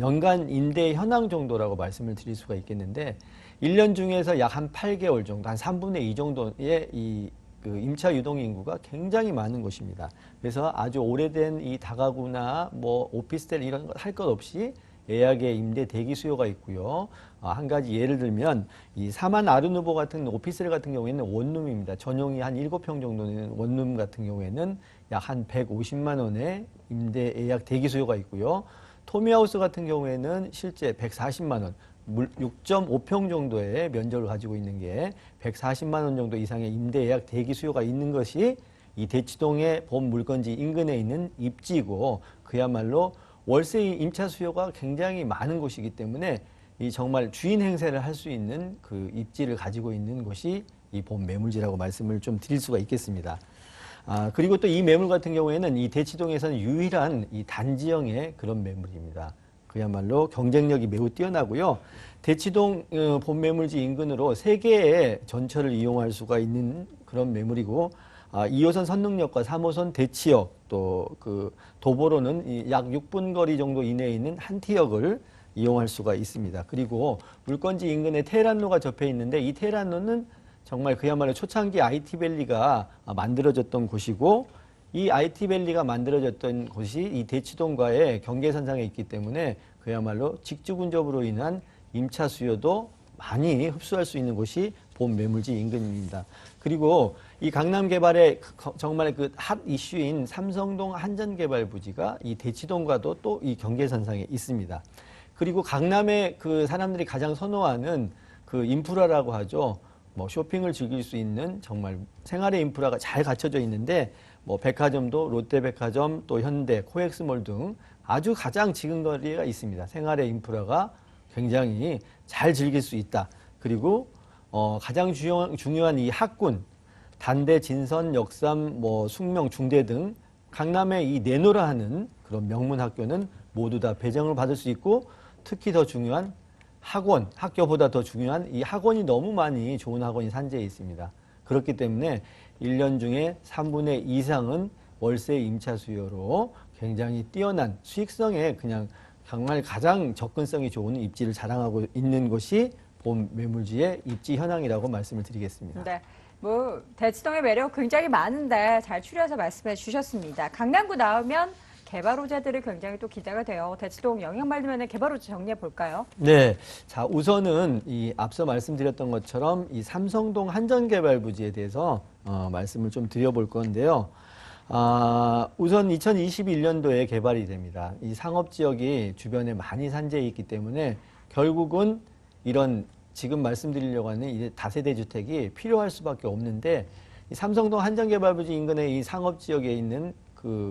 연간 임대 현황 정도라고 말씀을 드릴 수가 있겠는데 1년 중에서 약 한 8개월 정도, 한 3분의 2 정도의 그 임차 유동 인구가 굉장히 많은 곳입니다. 그래서 아주 오래된 이 다가구나 뭐 오피스텔 이런 거 할 것 없이 예약의 임대 대기 수요가 있고요. 한 가지 예를 들면 이 사만 아르누보 같은 오피스텔 같은 경우에는 원룸입니다. 전용이 한 7평 정도 되는 원룸 같은 경우에는 약 한 150만 원의 임대 예약 대기 수요가 있고요. 토미하우스 같은 경우에는 실제 140만 원, 6.5평 정도의 면적을 가지고 있는 게 140만 원 정도 이상의 임대 예약 대기 수요가 있는 것이 이 대치동의 본 물건지 인근에 있는 입지고 그야말로 월세 임차 수요가 굉장히 많은 곳이기 때문에 이 정말 주인 행세를 할 수 있는 그 입지를 가지고 있는 곳이 이 본 매물지라고 말씀을 좀 드릴 수가 있겠습니다. 그리고 또 이 매물 같은 경우에는 이 대치동에서는 유일한 이 단지형의 그런 매물입니다. 그야말로 경쟁력이 매우 뛰어나고요. 대치동 본 매물지 인근으로 3개의 전철을 이용할 수가 있는 그런 매물이고 2호선 선릉역과 3호선 대치역 또 그 도보로는 약 6분 거리 정도 이내에 있는 한티역을 이용할 수가 있습니다. 그리고 물건지 인근에 테헤란로가 접해 있는데 이 테헤란로는 정말 그야말로 초창기 IT밸리가 만들어졌던 곳이고 이 IT밸리가 만들어졌던 곳이 이 대치동과의 경계선상에 있기 때문에 그야말로 직주근접으로 인한 임차 수요도 많이 흡수할 수 있는 곳이 본 매물지 인근입니다. 그리고 이 강남 개발의 정말 그 핫 이슈인 삼성동 한전개발 부지가 이 대치동과도 또 이 경계선상에 있습니다. 그리고 강남의 그 사람들이 가장 선호하는 그 인프라라고 하죠. 뭐 쇼핑을 즐길 수 있는 정말 생활의 인프라가 잘 갖춰져 있는데 뭐 백화점도 롯데백화점 또 현대, 코엑스몰 등 아주 가장 지근거리가 있습니다. 생활의 인프라가 굉장히 잘 즐길 수 있다. 그리고 가장 중요한 이 학군, 단대, 진선, 역삼, 뭐 숙명, 중대 등 강남의 이 내노라 하는 그런 명문 학교는 모두 다 배정을 받을 수 있고 특히 더 중요한 학원, 학교보다 더 중요한 이 학원이 너무 많이 좋은 학원이 산재해 있습니다. 그렇기 때문에 1년 중에 3분의 2 이상은 월세 임차 수요로 굉장히 뛰어난 수익성에 그냥 정말 가장 접근성이 좋은 입지를 자랑하고 있는 것이 본 매물지의 입지 현황이라고 말씀을 드리겠습니다. 네. 뭐 대치동의 매력 굉장히 많은데 잘 추려서 말씀해 주셨습니다. 강남구 나오면 개발 호재들이 굉장히 또 기대가 돼요. 대치동 영향받으면 개발 호재 정리해 볼까요? 네. 자, 우선은 이 앞서 말씀드렸던 것처럼 이 삼성동 한전개발 부지에 대해서 말씀을 좀 드려볼 건데요. 우선 2021년도에 개발이 됩니다. 이 상업지역이 주변에 많이 산재해 있기 때문에 결국은 이런 지금 말씀드리려고 하는 이 다세대 주택이 필요할 수밖에 없는데 이 삼성동 한전개발부지 인근의 이 상업지역에 있는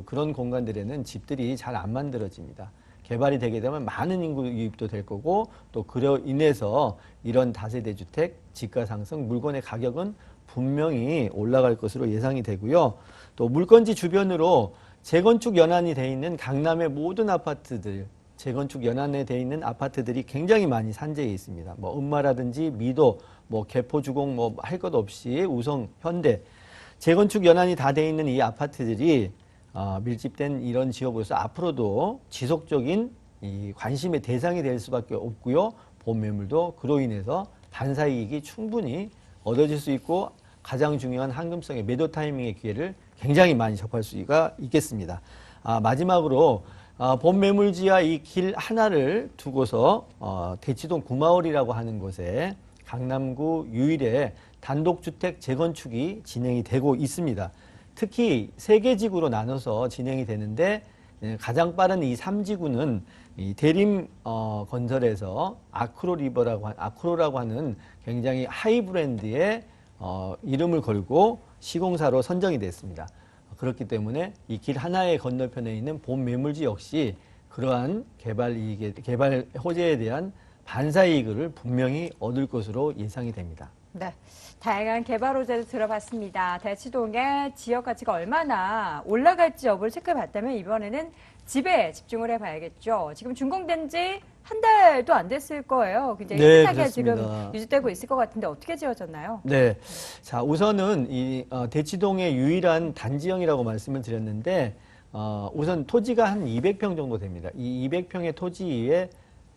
그런 공간들에는 집들이 잘 안 만들어집니다. 개발이 되게 되면 많은 인구 유입도 될 거고 또 그로 인해서 이런 다세대 주택, 지가 상승, 물건의 가격은 분명히 올라갈 것으로 예상이 되고요. 또 물건지 주변으로 재건축 연한이 돼 있는 강남의 모든 아파트들, 재건축 연한에 돼 있는 아파트들이 굉장히 많이 산재해 있습니다. 뭐 음마라든지 미도, 뭐 개포주공 뭐 할 것 없이 우성, 현대 재건축 연한이 다 돼 있는 이 아파트들이 밀집된 이런 지역으로서 앞으로도 지속적인 이 관심의 대상이 될 수밖에 없고요. 본 매물도 그로 인해서 반사이익이 충분히 얻어질 수 있고 가장 중요한 황금성의 매도 타이밍의 기회를 굉장히 많이 접할 수가 있겠습니다. 마지막으로 본 매물지와 이 길 하나를 두고서 대치동 구마을이라고 하는 곳에 강남구 유일의 단독주택 재건축이 진행이 되고 있습니다. 특히 3개 지구로 나눠서 진행이 되는데 가장 빠른 이 3지구는 이 대림 건설에서 아크로라고 하는 굉장히 하이 브랜드의 이름을 걸고 시공사로 선정이 됐습니다. 그렇기 때문에 이 길 하나의 건너편에 있는 본 매물지 역시 그러한 개발 호재에 대한 반사 이익을 분명히 얻을 것으로 예상이 됩니다. 네. 다양한 개발 호재를 들어봤습니다. 대치동의 지역 가치가 얼마나 올라갈지 여부를 체크해봤다면 이번에는 집에 집중을 해봐야겠죠. 지금 준공된 지 한 달도 안 됐을 거예요. 굉장히 깨끗하게 지금 유지되고 있을 것 같은데 어떻게 지어졌나요? 네. 자, 우선은 이 대치동의 유일한 단지형이라고 말씀을 드렸는데 우선 토지가 한 200평 정도 됩니다. 이 200평의 토지 위에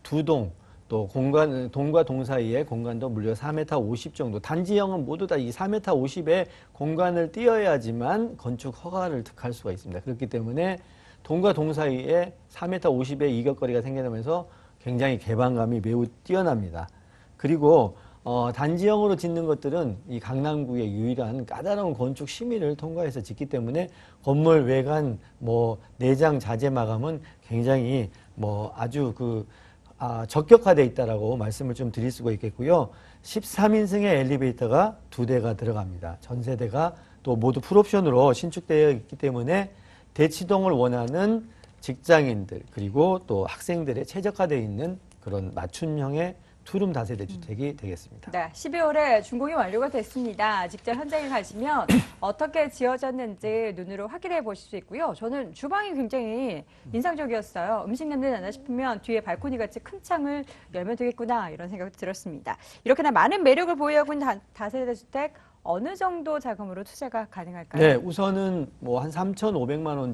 2동, 또 공간, 동과 동 사이의 공간도 무려 4m 50 정도. 단지형은 모두 다 이 4m 50의 공간을 띄어야지만 건축 허가를 득할 수가 있습니다. 그렇기 때문에 동과 동 사이에 4m 50의 이격거리가 생겨나면서 굉장히 개방감이 매우 뛰어납니다. 그리고 단지형으로 짓는 것들은 이 강남구의 유일한 까다로운 건축 심의를 통과해서 짓기 때문에 건물 외관, 내장 자재 마감은 굉장히 아주 적격화되어 있다라고 말씀을 좀 드릴 수가 있겠고요. 13인승의 엘리베이터가 2대가 들어갑니다. 전세대가 또 모두 풀옵션으로 신축되어 있기 때문에 대치동을 원하는 직장인들 그리고 또 학생들의 최적화되어 있는 그런 맞춤형의 투룸 다세대 주택이 되겠습니다. 네, 12월에 준공이 완료가 됐습니다. 직접 현장에 가시면 어떻게 지어졌는지 눈으로 확인해 보실 수 있고요. 저는 주방이 굉장히 인상적이었어요. 음식 냄새 나나 싶으면 뒤에 발코니 같이 큰 창을 열면 되겠구나 이런 생각이 들었습니다. 이렇게나 많은 매력을 보유하고 있는 다세대 주택 어느 정도 자금으로 투자가 가능할까요? 네, 우선은 한 3,500만 원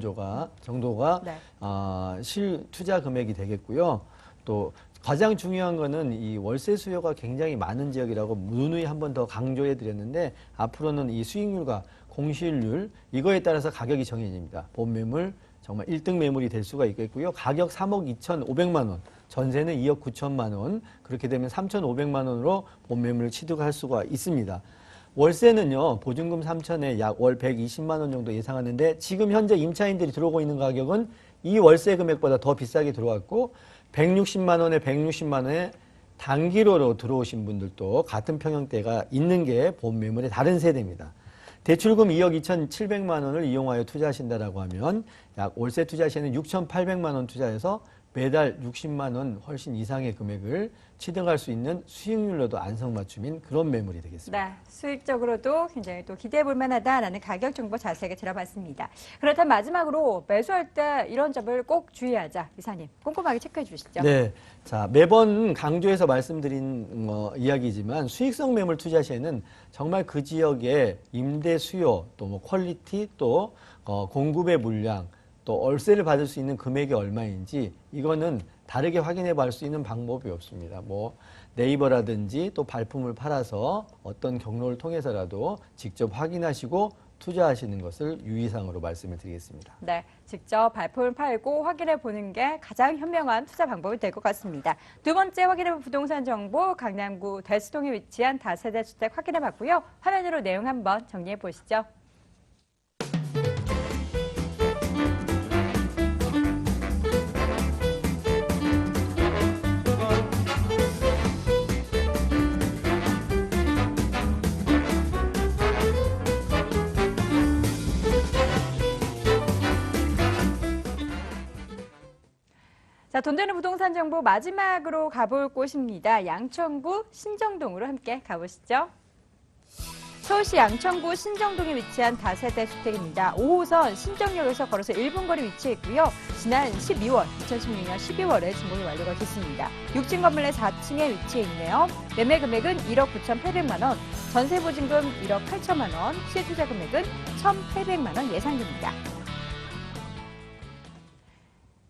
정도가 네. 실 투자 금액이 되겠고요. 또 가장 중요한 거는 이 월세 수요가 굉장히 많은 지역이라고 누누이 한 번 더 강조해 드렸는데 앞으로는 이 수익률과 공실률 이거에 따라서 가격이 정해집니다. 본매물 정말 1등 매물이 될 수가 있겠고요. 가격 3억 2,500만 원, 전세는 2억 9천만 원, 그렇게 되면 3,500만 원으로 본매물을 취득할 수가 있습니다. 월세는요, 보증금 3천에 약 월 120만 원 정도 예상하는데 지금 현재 임차인들이 들어오고 있는 가격은 이 월세 금액보다 더 비싸게 들어왔고 160만 원에 160만 원에 단기로로 들어오신 분들도 같은 평형대가 있는 게 본매물의 다른 세대입니다. 대출금 2억 2,700만 원을 이용하여 투자하신다라고 하면 약 월세 투자 시에는 6,800만 원 투자해서 매달 60만 원 훨씬 이상의 금액을 취득할 수 있는 수익률로도 안성맞춤인 그런 매물이 되겠습니다. 네, 수익적으로도 굉장히 또 기대해 볼 만하다라는 가격 정보 자세하게 들어봤습니다. 그렇다면 마지막으로 매수할 때 이런 점을 꼭 주의하자. 이사님, 꼼꼼하게 체크해 주시죠. 네. 자, 매번 강조해서 말씀드린 이야기지만 수익성 매물 투자 시에는 정말 그 지역의 임대 수요, 또 퀄리티, 또 공급의 물량, 또 월세를 받을 수 있는 금액이 얼마인지 이거는 다르게 확인해 볼 수 있는 방법이 없습니다. 네이버라든지 또 발품을 팔아서 어떤 경로를 통해서라도 직접 확인하시고 투자하시는 것을 유의사항으로 말씀을 드리겠습니다. 네, 직접 발품을 팔고 확인해 보는 게 가장 현명한 투자 방법이 될 것 같습니다. 두 번째 확인해 볼 부동산 정보, 강남구 대치동에 위치한 다세대 주택 확인해 봤고요. 화면으로 내용 한번 정리해 보시죠. 자, 돈 되는 부동산 정보 마지막으로 가볼 곳입니다. 양천구 신정동으로 함께 가보시죠. 서울시 양천구 신정동에 위치한 다세대 주택입니다. 5호선 신정역에서 걸어서 1분 거리 위치해 있고요. 지난 2016년 12월에 준공이 완료가 됐습니다. 6층 건물 내 4층에 위치해 있네요. 매매 금액은 1억 9,800만 원, 전세 보증금 1억 8천만 원, 실투자 금액은 1,800만 원 예상됩니다.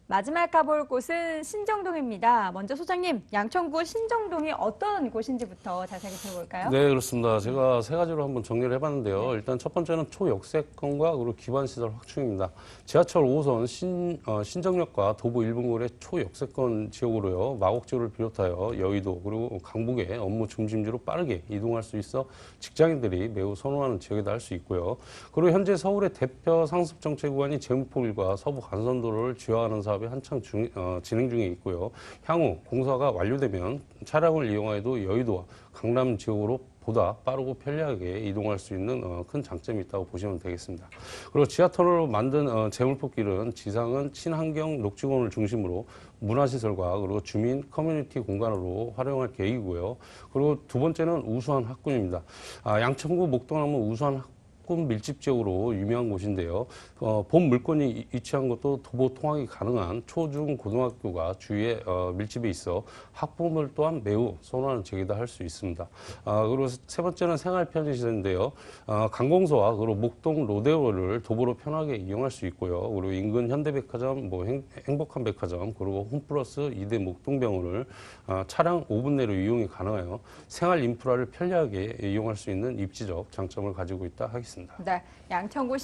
마지막 가볼 곳은 신정동입니다. 먼저 소장님, 양천구 신정동이 어떤 곳인지부터 자세하게 들어볼까요? 네, 그렇습니다. 제가 세 가지로 한번 정리를 해봤는데요. 일단 첫 번째는 초역세권과 그리고 기반시설 확충입니다. 지하철 5호선 신정역과 도보 1분거리의 초역세권 지역으로요. 마곡지구를 비롯하여 여의도 그리고 강북의 업무 중심지로 빠르게 이동할 수 있어 직장인들이 매우 선호하는 지역이다 할 수 있고요. 그리고 현재 서울의 대표 상습 정체 구간이 제무폭일과 서부 간선도로를 지화하는 사업이 한창 진행 중에 있고요. 향후 공사가 완료되면 차량을 이용하여도 여의도와 강남 지역으로 보다 빠르고 편리하게 이동할 수 있는 큰 장점이 있다고 보시면 되겠습니다. 그리고 지하터널로 만든 제물폭길은 지상은 친환경 녹지공원을 중심으로 문화시설과 그리고 주민 커뮤니티 공간으로 활용할 계획이고요. 그리고 두 번째는 우수한 학군입니다. 양천구 목동나무 우수한 학군 밀집 지역으로 유명한 곳인데요. 본 물건이 위치한 것도 도보 통학이 가능한 초중 고등학교가 주위에 밀집해 있어 학부모들 또한 매우 선호하는 지역이다 할 수 있습니다. 그리고 세 번째는 생활 편의시설인데요. 관공서와 그리고 목동 로데오를 도보로 편하게 이용할 수 있고요. 그리고 인근 현대백화점, 행복한 백화점, 그리고 홈플러스 2대 목동병원을 차량 5분 내로 이용이 가능하여 생활 인프라를 편리하게 이용할 수 있는 입지적 장점을 가지고 있다 하겠습니다. 네, 양천구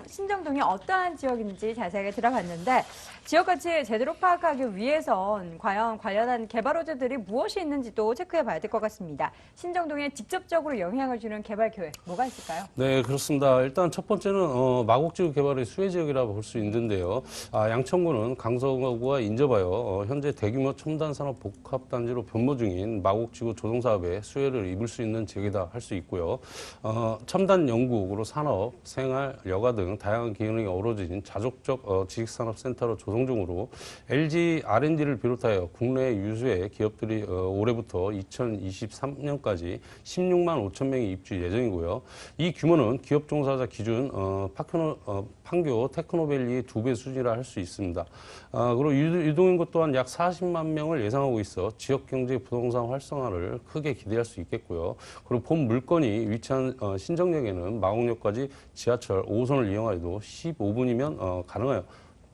신정동이 어떠한 지역인지 자세하게 들어봤는데 지역 가치 제대로 파악하기 위해선 과연 관련한 개발 호재들이 무엇이 있는지도 체크해 봐야 될 것 같습니다. 신정동에 직접적으로 영향을 주는 개발 계획 뭐가 있을까요? 네, 그렇습니다. 일단 첫 번째는 마곡지구 개발의 수혜 지역이라고 볼 수 있는데요. 양천구는 강서구가 인접하여 현재 대규모 첨단 산업 복합단지로 변모 중인 마곡지구 조성 사업에 수혜를 입을 수 있는 지역이다 할 수 있고요. 첨단 연구로 산업, 생활, 여가 등 다양한 기능이 어우러진 자족적 지식산업센터로 조성 중으로 LG R&D를 비롯하여 국내 유수의 기업들이 올해부터 2023년까지 16만 5천 명이 입주 예정이고요. 이 규모는 기업 종사자 기준 판교 테크노밸리의 2배 수준이라 할 수 있습니다. 그리고 유동인구 또한 약 40만 명을 예상하고 있어 지역경제 부동산 활성화를 크게 기대할 수 있겠고요. 그리고 본 물건이 위치한 신정역에는 마곡역까지 지하철 5호선을 이용하여도 15분이면 가능하여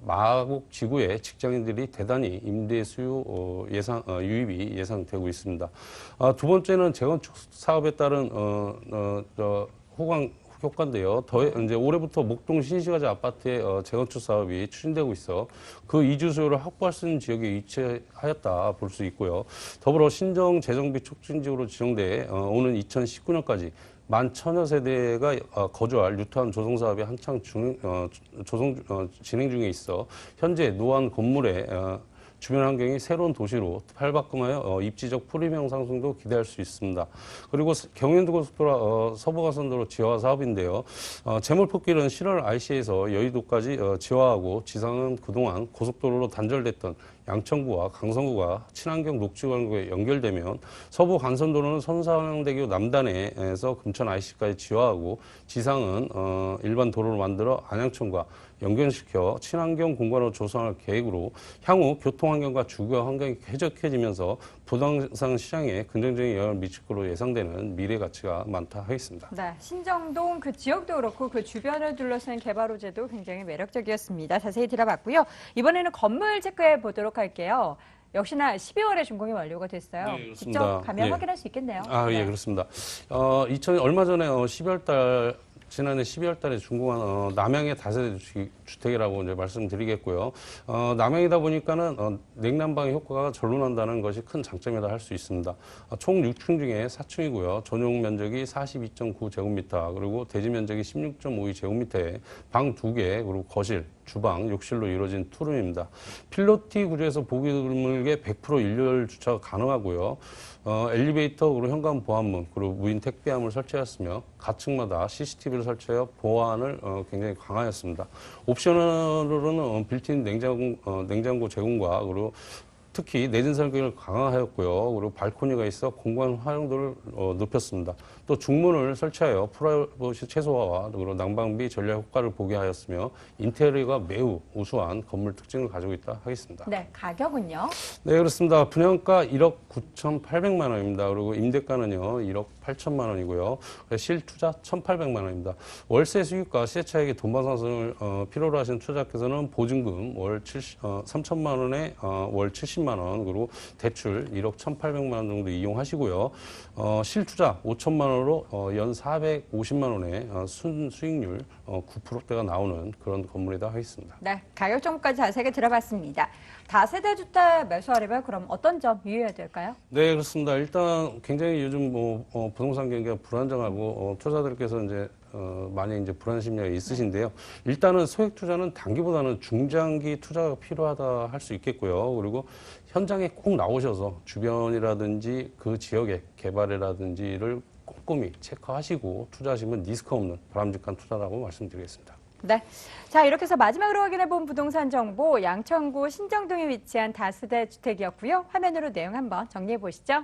마곡 지구의 직장인들이 대단히 임대 수요 유입이 예상되고 있습니다. 두 번째는 재건축 사업에 따른 호강 효과인데요. 이제 올해부터 목동 신시가지 아파트의 재건축 사업이 추진되고 있어 그 이주 수요를 확보할 수 있는 지역에 위치하였다 볼 수 있고요. 더불어 신정 재정비 촉진지구로 지정돼 오는 2019년까지 11,000여 세대가 거주할 뉴타운 조성 사업이 한창 진행 중에 있어 현재 노안 건물에 주변 환경이 새로운 도시로 팔바꿈하여 입지적 프리미엄 상승도 기대할 수 있습니다. 그리고 경인도 고속도로 서부가선도로 지하 사업인데요. 재물포길은 7월 IC에서 여의도까지 지하하고 지상은 그동안 고속도로로 단절됐던 양천구와 강성구가 친환경 녹지관구에 연결되면 서부 간선도로는 선사대교 남단에서 금천 IC까지 지하하고 지상은 일반 도로로 만들어 안양천과 연결시켜 친환경 공간으로 조성할 계획으로 향후 교통환경과 주거 환경이 쾌적해지면서 부동산 시장에 긍정적인 영향을 미칠 것으로 예상되는 미래 가치가 많다 하겠습니다. 네, 신정동 그 지역도 그렇고 그 주변을 둘러싼 개발 호재도 굉장히 매력적이었습니다. 자세히 들어봤고요. 이번에는 건물 체크해 보도록 할게요. 역시나 12월에 준공이 완료가 됐어요. 네, 그렇습니다. 직접 가면 예. 확인할 수 있겠네요. 예, 네. 그렇습니다. 얼마 전에 지난해 12월 달에 준공한 남양의 다세대 주택이라고 이제 말씀드리겠고요. 남양이다 보니까는 냉난방의 효과가 절로 난다는 것이 큰 장점이다 할 수 있습니다. 총 6층 중에 4층이고요. 전용 면적이 42.9제곱미터, 그리고 대지 면적이 16.52제곱미터에 방 2개, 그리고 거실, 주방, 욕실로 이루어진 투룸입니다. 필로티 구조에서 보기 드물게 100% 일렬 주차가 가능하고요. 엘리베이터, 그리고 현관 보안문, 그리고 무인 택배함을 설치하였으며 가층마다 CCTV를 설치하여 보안을 굉장히 강화하였습니다. 옵션으로는 빌트인 냉장고 제공과 그리고 특히 내진 설계를 강화하였고요. 그리고 발코니가 있어 공간 활용도를 높였습니다. 또 중문을 설치하여 프라이버시 최소화와 그리고 난방비 전략 효과를 보게 하였으며 인테리어가 매우 우수한 건물 특징을 가지고 있다 하겠습니다. 네, 가격은요? 네, 그렇습니다. 분양가 1억 9,800만 원입니다. 그리고 임대가는요, 1억 8천만 원이고요. 실투자 1,800만 원입니다. 월세 수익과 시세 차익의 돈방 상승을 필요로 하신 투자자께서는 보증금 월 3천만 원에 월 70만 원, 그리고 대출 1억 1,800만 원 정도 이용하시고요. 실투자 5천만 원으로 연 450만 원의 순수익률 9%대가 나오는 그런 건물이다 하겠습니다. 네, 가격 정보까지 자세하게 들어봤습니다. 다세대 주택 매수하려면 그럼 어떤 점 유의해야 될까요? 네, 그렇습니다. 일단 굉장히 요즘 부동산 경기가 불안정하고 투자자들께서 이제 많이 이제 불안 심리가 있으신데요. 일단은 소액 투자는 단기보다는 중장기 투자가 필요하다 할 수 있겠고요. 그리고 현장에 꼭 나오셔서 주변이라든지 그 지역의 개발이라든지를 꼼꼼히 체크하시고 투자하시면 리스크 없는 바람직한 투자라고 말씀드리겠습니다. 네. 자, 이렇게 해서 마지막으로 확인해본 부동산 정보 양천구 신정동에 위치한 다세대 주택이었고요. 화면으로 내용 한번 정리해 보시죠.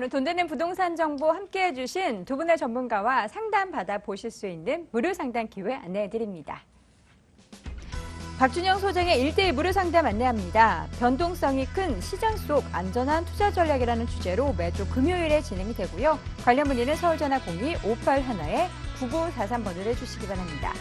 오늘 돈 되는 부동산 정보 함께 해주신 두 분의 전문가와 상담 받아보실 수 있는 무료 상담 기회 안내해드립니다. 박준영 소장의 1대1 무료 상담 안내합니다. 변동성이 큰 시장 속 안전한 투자 전략이라는 주제로 매주 금요일에 진행이 되고요. 관련 문의는 서울전화 02-5811-9943번으로 해주시기 바랍니다.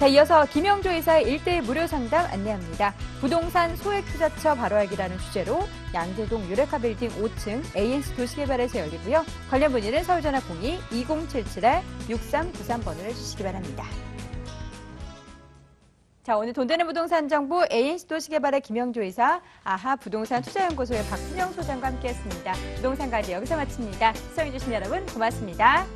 자, 이어서 김영조 이사의 1대1 무료 상담 안내합니다. 부동산 소액 투자처 바로 알기라는 주제로 양재동 유레카 빌딩 5층 ANC 도시개발에서 열리고요. 관련 문의는 서울전화 02-2077-6393번으로 해주시기 바랍니다. 자, 오늘 돈 되는 부동산 정보 ANC 도시개발의 김영조 이사, 아하 부동산 투자연구소의 박준영 소장과 함께했습니다. 부동산 가이드 여기서 마칩니다. 시청해주신 여러분 고맙습니다.